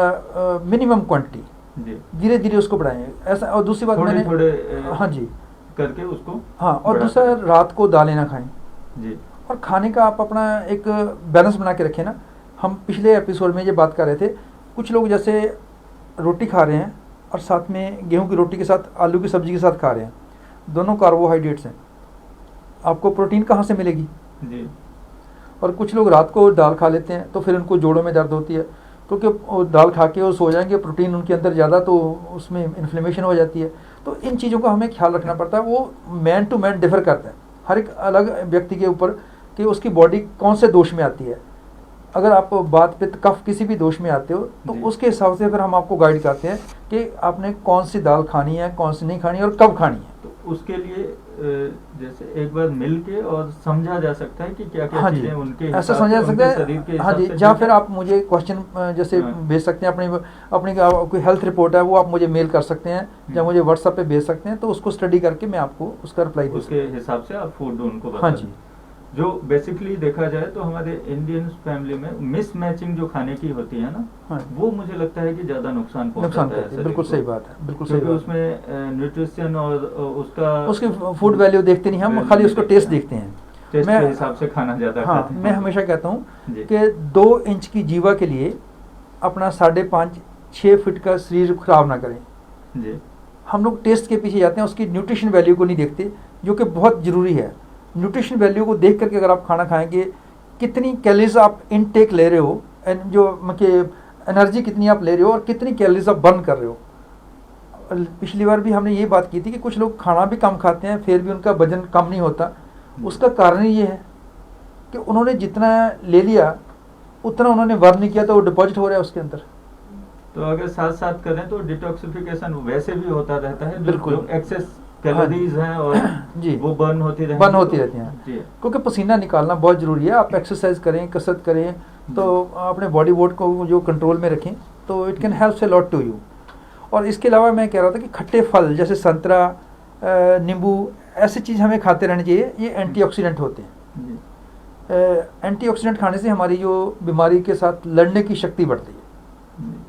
मिनिमम क्वांटिटी, जी धीरे धीरे उसको बढ़ाएं ऐसा। और दूसरी बात थोड़े मैंने थोड़े हाँ जी, करके उसको हाँ, और बढ़ाते दूसरा हैं। रात को दालें ना खाएं। जी और खाने का आप अपना एक बैलेंस बना के रखें ना। हम पिछले एपिसोड में ये बात कर रहे थे, कुछ लोग जैसे रोटी खा रहे हैं और साथ में गेहूं की रोटी के साथ आलू की सब्जी के साथ खा रहे हैं, दोनों कार्बोहाइड्रेट्स हैं, आपको प्रोटीन कहाँ से मिलेगी? जी और कुछ लोग रात को दाल खा लेते हैं तो फिर उनको जोड़ों में दर्द होती है, क्योंकि वो दाल खा के वो सो जाएंगे, प्रोटीन उनके अंदर ज़्यादा, तो उसमें इन्फ्लेमेशन हो जाती है। तो इन चीज़ों का हमें ख्याल रखना पड़ता है। वो मैन टू मैन डिफर करता है, हर एक अलग व्यक्ति के ऊपर कि उसकी बॉडी कौन से दोष में आती है। अगर आप बात पित्त कफ किसी भी दोष में आते हो तो जी। उसके हिसाब से अगर हम आपको गाइड करते हैं कि आपने कौन सी दाल खानी है, कौन सी नहीं खानी है और कब खानी है। तो उसके लिए जैसे एक बार मिल के और समझा जा सकता है कि क्या क्या हाँ जी, चीजें उनके ऐसा हिसाब समझा से, जा सकता उनके शरीर के है। हाँ हिसाब जी, से या क्या- फिर आप मुझे क्वेश्चन जैसे हाँ। भेज सकते हैं, अपनी कोई हेल्थ रिपोर्ट है वो आप मुझे मेल कर सकते हैं या मुझे व्हाट्सएप पे भेज सकते हैं, तो उसको स्टडी करके मैं आपको उसका रिप्लाई दे सकता उसके हिसाब से आप फूड उनको हूँ। बता हाँ दें। जी, जो बेसिकली देखा जाए तो हमारे इंडियन फैमिली में मिस मैचिंग जो खाने की होती है ना, हाँ, वो मुझे लगता है कि ज्यादा नुकसान नुकसान पहुंचाता है करती है। शरीर बिल्कुल को। सही बात है, बिल्कुल सही क्योंकि बात है। उसमें न्यूट्रिशन और उसका उसकी फूड वैल्यू देखते नहीं, हम value खाली नहीं उसको देखते टेस्ट हैं। देखते हैं। टेस्ट मैं- के हिसाब से खाना ज्यादा हाँ, खाते हैं। मैं हमेशा कहता हूँ जी कि 2 इंच की जीवा के लिए अपना 5.5-6 फीट का शरीर खराब ना करें। जी हम लोग टेस्ट के पीछे जाते हैं, उसकी न्यूट्रिशन वैल्यू को नहीं देखते, जो कि बहुत ज़रूरी है। न्यूट्रिशन वैल्यू को देख करके अगर आप खाना खाएंगे, कितनी कैलोरीज आप इनटेक ले रहे हो, जो एनर्जी कितनी आप ले रहे हो और कितनी कैलोरीज आप बर्न कर रहे हो। पिछली बार भी हमने ये बात की थी कि कुछ लोग खाना भी कम खाते हैं फिर भी उनका वजन कम नहीं होता। उसका कारण ये है कि उन्होंने जितना ले लिया उतना उन्होंने बर्न नहीं किया, तो वो डिपॉजिट हो रहा है उसके अंदर। तो अगर साथ साथ करें तो डिटॉक्सिफिकेशन वैसे भी होता रहता है। बिल्कुल। जो एक्सेस कैलोरीज हैं और जी, वो बर्न होती रहती बर्न होती रहती हैं, जी क्योंकि पसीना निकालना बहुत ज़रूरी है। आप एक्सरसाइज करें, कसरत करें, तो अपने बॉडी वेट को जो कंट्रोल में रखें, तो it can help a lot to you. और इसके अलावा मैं कह रहा था कि खट्टे फल जैसे संतरा, नींबू, ऐसी चीज़ हमें खाते रहनी चाहिए। ये एंटीऑक्सीडेंट होते हैं। जी एंटीऑक्सीडेंट खाने से हमारी जो बीमारी के साथ लड़ने की शक्ति बढ़ती है। जी।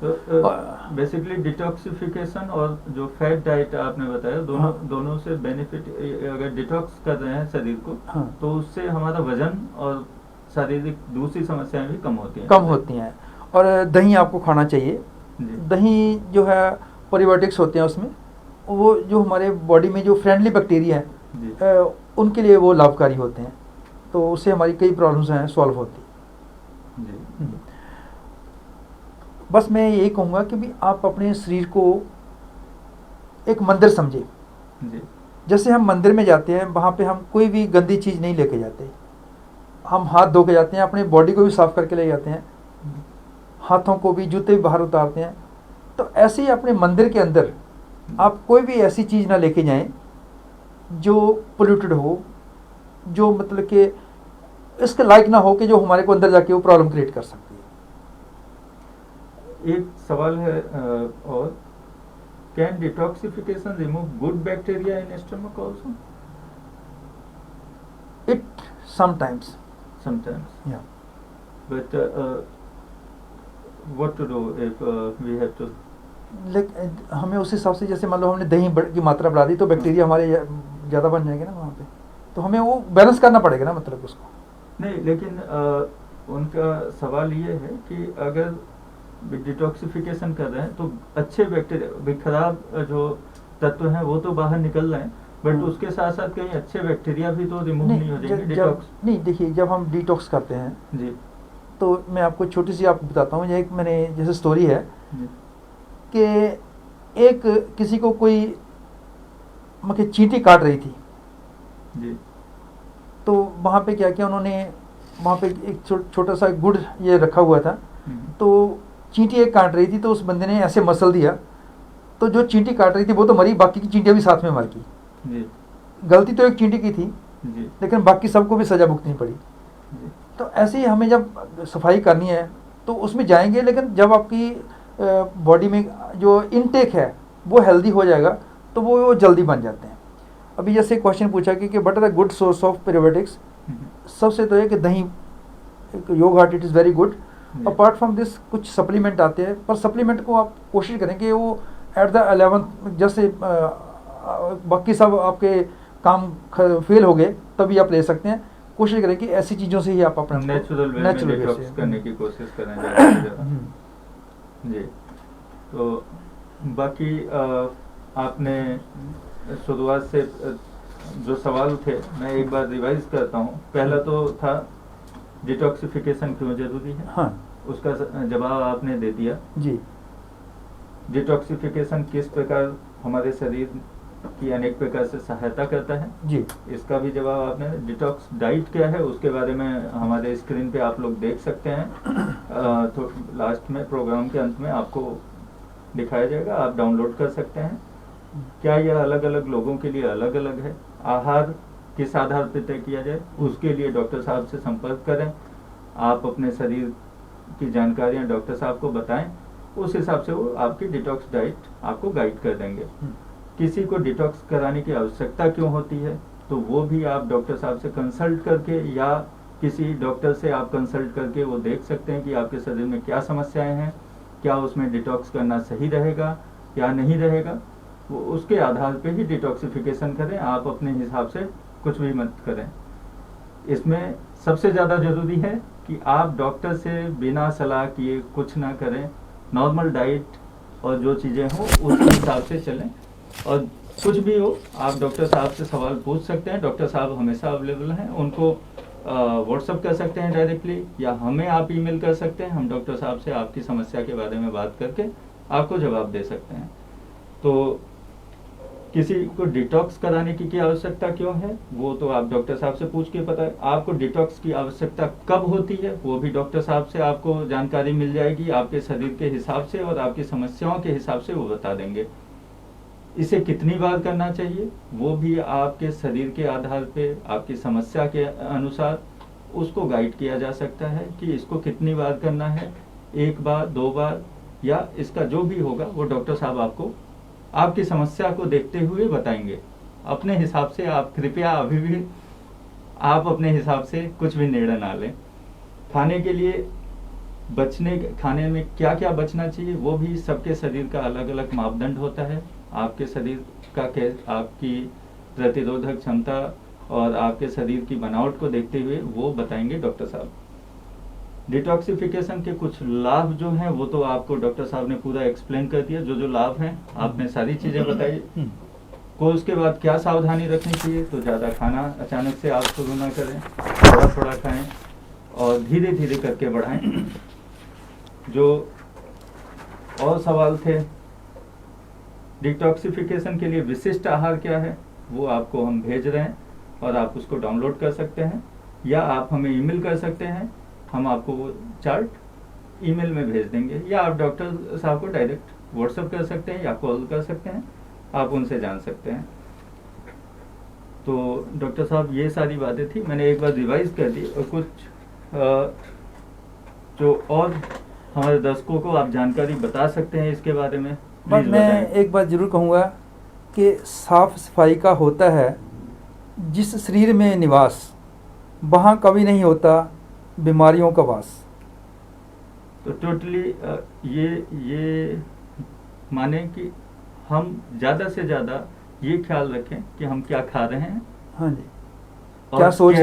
तो बेसिकली डिटॉक्सिफिकेशन और जो फैट डाइट आपने बताया, दोनों हाँ। दोनों से बेनिफिट, अगर डिटॉक्स कर रहे हैं शरीर को हाँ, तो उससे हमारा वजन और शारीरिक दूसरी समस्याएं भी कम होती हैं। कम होती हैं। और दही आपको खाना चाहिए। जी दही जो है प्रोबायोटिक्स होते हैं उसमें, वो जो हमारे बॉडी में जो फ्रेंडली बैक्टीरिया है जी उनके लिए वो लाभकारी होते हैं, तो उससे हमारी कई प्रॉब्लम्स हैं सॉल्व होती। जी बस मैं यही कहूँगा कि भी आप अपने शरीर को एक मंदिर समझे। जी जैसे हम मंदिर में जाते हैं, वहाँ पे हम कोई भी गंदी चीज़ नहीं लेके जाते, हम हाथ धो के जाते हैं, अपनी बॉडी को भी साफ करके ले जाते हैं, हाथों को भी, जूते भी बाहर उतारते हैं। तो ऐसे ही अपने मंदिर के अंदर आप कोई भी ऐसी चीज़ ना लेके जाएं जो पोल्यूटेड हो, जो मतलब कि इसके लायक ना हो कि जो हमारे को अंदर जाके वो प्रॉब्लम क्रिएट कर सकती है। एक सवाल है और can detoxification remove good bacteria in stomach also? It sometimes, sometimes या but what to do if we have to? लेकिन हमें उस हिसाब से, जैसे मान लो हमने दही की मात्रा बढ़ा दी तो बैक्टीरिया हमारे ज़्यादा बन जाएंगे ना वहाँ पे, तो हमें वो बैलेंस करना पड़ेगा ना, मतलब उसको। नहीं, लेकिन उनका सवाल ये है कि अगर डिटॉक्सिफिकेशन कर रहे हैं तो अच्छे बैक्टीरिया, खराब जो तत्व हैं वो तो बाहर निकल रहे हैं, बट उसके साथ साथ कहीं अच्छे बैक्टीरिया भी तो रिमूव नहीं हो जाएंगे डिटॉक्स? नहीं, देखिए जब हम डिटॉक्स करते हैं जी तो मैं आपको छोटी सी आपको बताता हूँ। एक मैंने जैसे स्टोरी है जी कि एक किसी को कोई मतलब चींटी काट रही थी, जी तो वहाँ पे क्या किया उन्होंने, वहाँ पे एक छोटा सा गुड़ ये रखा हुआ था, तो चींटी एक काट रही थी, तो उस बंदे ने ऐसे मसल दिया, तो जो चींटी काट रही थी वो तो मरी, बाकी की चींटियाँ भी साथ में मर गई। जी गलती तो एक चींटी की थी, जी लेकिन बाकी सबको भी सजा भुगतनी पड़ी। जी तो ऐसे ही हमें जब सफाई करनी है तो उसमें जाएंगे, लेकिन जब आपकी बॉडी में जो इनटेक है वो हेल्दी हो जाएगा तो वो जल्दी बन जाते हैं। अभी जैसे क्वेश्चन पूछा कि what are the good source of prebiotics, सबसे तो है कि दही, yoghurt it is very good. Apart from this कुछ सप्लीमेंट आते हैं, पर सप्लीमेंट को आप कोशिश करें कि वो एट द 11th, जैसे बाकी सब आपके काम फेल हो गए तभी आप ले सकते हैं। कोशिश करें कि ऐसी चीज़ों से ही आप अपना नेचुरल वे में वे डिटॉक्स से करने की कोशिश करें ज़्यादा से ज़्यादा। जी, तो बाकी आपने शुरुआत से जो सवाल थे मैं एक बार रिवाइज करता हूँ। पहला तो था डिटॉक्सिफिकेशन क्यों जरूरी है, हाँ उसका जवाब आपने दे दिया। जी, डिटॉक्सिफिकेशन किस प्रकार हमारे शरीर की अनेक प्रकार से सहायता करता है, जी, इसका भी जवाब आपने। डिटॉक्स डाइट क्या है उसके बारे में हमारे स्क्रीन पे आप लोग देख सकते हैं। तो लास्ट में प्रोग्राम के अंत में आपको दिखाया जाएगा, आप डाउनलोड कर सकते हैं। क्या यह अलग अलग लोगों के लिए अलग अलग है, आहार किस आधार पर तय किया जाए उसके लिए डॉक्टर साहब से संपर्क करें। आप अपने शरीर की जानकारियां डॉक्टर साहब को बताएं, उस हिसाब से वो आपकी डिटॉक्स डाइट आपको गाइड कर देंगे। किसी को डिटॉक्स कराने की आवश्यकता क्यों होती है तो वो भी आप डॉक्टर साहब से कंसल्ट करके या किसी डॉक्टर से आप कंसल्ट करके वो देख सकते हैं कि आपके शरीर में क्या समस्याएं हैं, क्या उसमें डिटॉक्स करना सही रहेगा या नहीं रहेगा। वो उसके आधार पे ही डिटॉक्सिफिकेशन करें, आप अपने हिसाब से कुछ भी मत करें। इसमें सबसे ज़्यादा ज़रूरी है कि आप डॉक्टर से बिना सलाह किए कुछ ना करें, नॉर्मल डाइट और जो चीज़ें हो उस हिसाब से चलें। और कुछ भी हो आप डॉक्टर साहब से सवाल पूछ सकते हैं, डॉक्टर साहब हमेशा अवेलेबल हैं। उनको व्हाट्सअप कर सकते हैं डायरेक्टली या हमें आप ईमेल कर सकते हैं, हम डॉक्टर साहब से आपकी समस्या के बारे में बात करके आपको जवाब दे सकते हैं। तो किसी को डिटॉक्स कराने की आवश्यकता क्यों है वो तो आप डॉक्टर साहब से पूछ के पता है। आपको डिटॉक्स की आवश्यकता कब होती है वो भी डॉक्टर साहब से आपको जानकारी मिल जाएगी, आपके शरीर के हिसाब से और आपकी समस्याओं के हिसाब से वो बता देंगे। इसे कितनी बार करना चाहिए वो भी आपके शरीर के आधार पे आपकी समस्या के अनुसार उसको गाइड किया जा सकता है कि इसको कितनी बार करना है, 1 बार 2 बार या इसका जो भी होगा वो डॉक्टर साहब आपको आपकी समस्या को देखते हुए बताएंगे। अपने हिसाब से आप कृपया अभी भी आप अपने हिसाब से कुछ भी निर्णय ना लें। खाने के लिए खाने में क्या क्या बचना चाहिए वो भी सबके शरीर का अलग अलग मापदंड होता है। आपके शरीर का आपकी प्रतिरोधक क्षमता और आपके शरीर की बनावट को देखते हुए वो बताएंगे डॉक्टर साहब। डिटॉक्सिफिकेशन के कुछ लाभ जो हैं वो तो आपको डॉक्टर साहब ने पूरा एक्सप्लेन कर दिया, जो जो लाभ हैं आपने सारी चीज़ें बताई। को उसके बाद क्या सावधानी रखनी चाहिए तो ज़्यादा खाना अचानक से आप शुरू ना करें, थोड़ा थोड़ा खाएं और धीरे धीरे करके बढ़ाएं। जो और सवाल थे, डिटॉक्सिफिकेशन के लिए विशिष्ट आहार क्या है वो आपको हम भेज रहे हैं और आप उसको डाउनलोड कर सकते हैं या आप हमें ईमेल कर सकते हैं, हम आपको वो चार्ट ईमेल में भेज देंगे या आप डॉक्टर साहब को डायरेक्ट व्हाट्सएप कर सकते हैं या कॉल कर सकते हैं, आप उनसे जान सकते हैं। तो डॉक्टर साहब ये सारी बातें थी, मैंने एक बार रिवाइज कर दी और कुछ जो और हमारे दर्शकों को आप जानकारी बता सकते हैं इसके बारे में। बस मैं एक बात जरूर कहूँगा कि साफ सफाई का होता है जिस शरीर में निवास, वहाँ कभी नहीं होता बीमारियों का वास। तो टोटली ये माने कि हम ज़्यादा से ज़्यादा ये ख्याल रखें कि हम क्या खा रहे हैं, हाँ जी, क्या सोच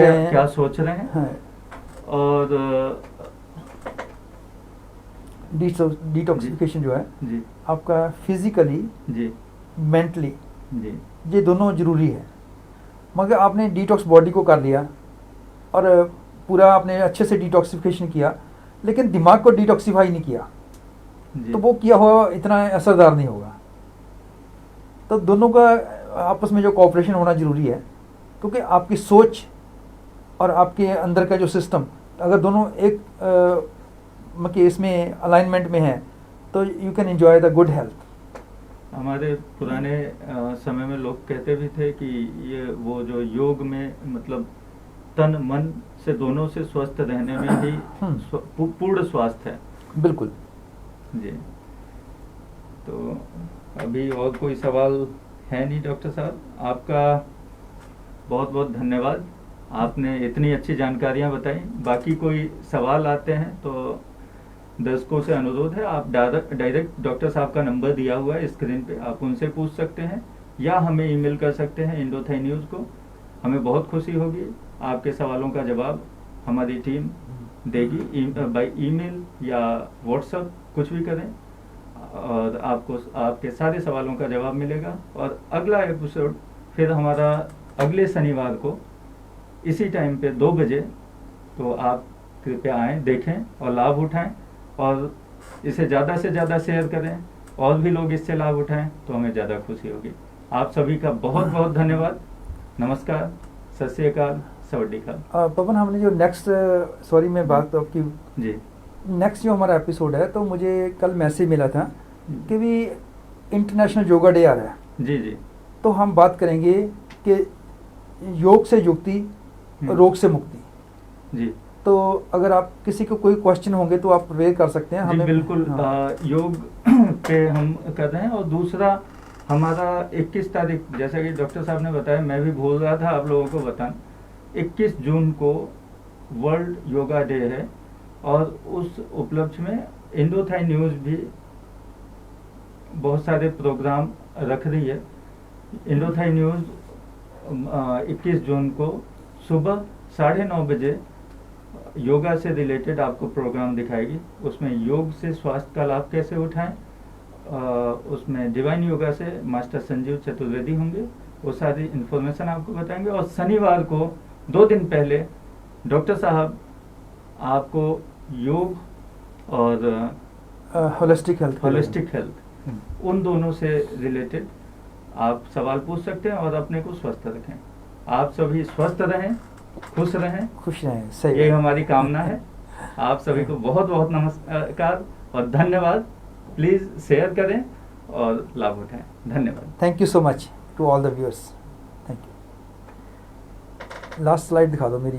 रहे हैं, हाँ। और डिटॉक्सिफिकेशन जो है जी आपका फिजिकली जी मेंटली जी ये दोनों जरूरी है। मगर आपने डिटॉक्स बॉडी को कर लिया और पूरा आपने अच्छे से डिटॉक्सिफिकेशन किया, लेकिन दिमाग को डिटॉक्सिफाई नहीं किया तो वो किया हुआ इतना असरदार नहीं होगा। तो दोनों का आपस में जो कोऑपरेशन होना जरूरी है, क्योंकि आपकी सोच और आपके अंदर का जो सिस्टम अगर दोनों एक मतलब इसमें अलाइनमेंट में है तो you can enjoy the good health. हमारे पुराने समय में लोग कहते भी थे कि ये वो जो योग में मतलब तन मन से दोनों से स्वस्थ रहने में ही पूर्ण स्वास्थ्य है। बिल्कुल जी। तो अभी और कोई सवाल है नहीं डॉक्टर साहब? आपका बहुत बहुत धन्यवाद, आपने इतनी अच्छी जानकारियाँ बताई। बाकी कोई सवाल आते हैं तो दर्शकों से अनुरोध है, आप डायरेक्ट डॉक्टर साहब का नंबर दिया हुआ है स्क्रीन पे, आप उनसे पूछ सकते हैं या हमें ईमेल कर सकते हैं इंडोथाई न्यूज़ को। हमें बहुत खुशी होगी, आपके सवालों का जवाब हमारी टीम देगी बाय ईमेल या व्हाट्सएप, कुछ भी करें और आपको आपके सारे सवालों का जवाब मिलेगा। और अगला एपिसोड फिर हमारा अगले शनिवार को इसी टाइम पे 2 बजे, तो आप कृपया आएँ, देखें और लाभ उठाएं और इसे ज़्यादा से ज़्यादा शेयर करें और भी लोग इससे लाभ उठाएं तो हमें ज़्यादा खुशी होगी। आप सभी का बहुत बहुत धन्यवाद। नमस्कार, सत श्री अकाल, सवाडी खाल। पवन, हमने जो नेक्स्ट सॉरी मैं बात आपकी जी नेक्स्ट जो हमारा एपिसोड है, तो मुझे कल मैसेज मिला था कि भी इंटरनेशनल योगा डे आ रहा है। जी जी तो हम बात करेंगे कि योग से युक्ति, रोग से मुक्ति। जी तो अगर आप किसी को कोई क्वेश्चन होंगे तो आप प्रिपेयर कर सकते हैं। जी बिल्कुल। हाँ। योग पे हम कर रहे हैं। और दूसरा हमारा 21 तारीख, जैसा कि डॉक्टर साहब ने बताया, मैं भी भूल रहा था आप लोगों को बताना, 21 जून को वर्ल्ड योगा डे है और उस उपलक्ष्य में इंडोथाई न्यूज़ भी बहुत सारे प्रोग्राम रख रही है। इंडोथाई न्यूज़ 21 जून को सुबह 9:30 बजे योगा से रिलेटेड आपको प्रोग्राम दिखाएगी। उसमें योग से स्वास्थ्य का लाभ कैसे उठाएं, उसमें डिवाइन योगा से मास्टर संजीव चतुर्वेदी होंगे, वो सारी इन्फॉर्मेशन आपको बताएंगे। और शनिवार को 2 दिन पहले डॉक्टर साहब आपको योग और होलिस्टिक हेल्थ उन दोनों से रिलेटेड आप सवाल पूछ सकते हैं और अपने को स्वस्थ रखें। आप सभी स्वस्थ रहें, खुश रहें, सही यही हमारी कामना है। आप सभी को बहुत बहुत नमस्कार और धन्यवाद। प्लीज शेयर करें और लाभ उठाएं। धन्यवाद। Thank you so much to all the viewers. Thank you. Last slide दिखा दो मेरी।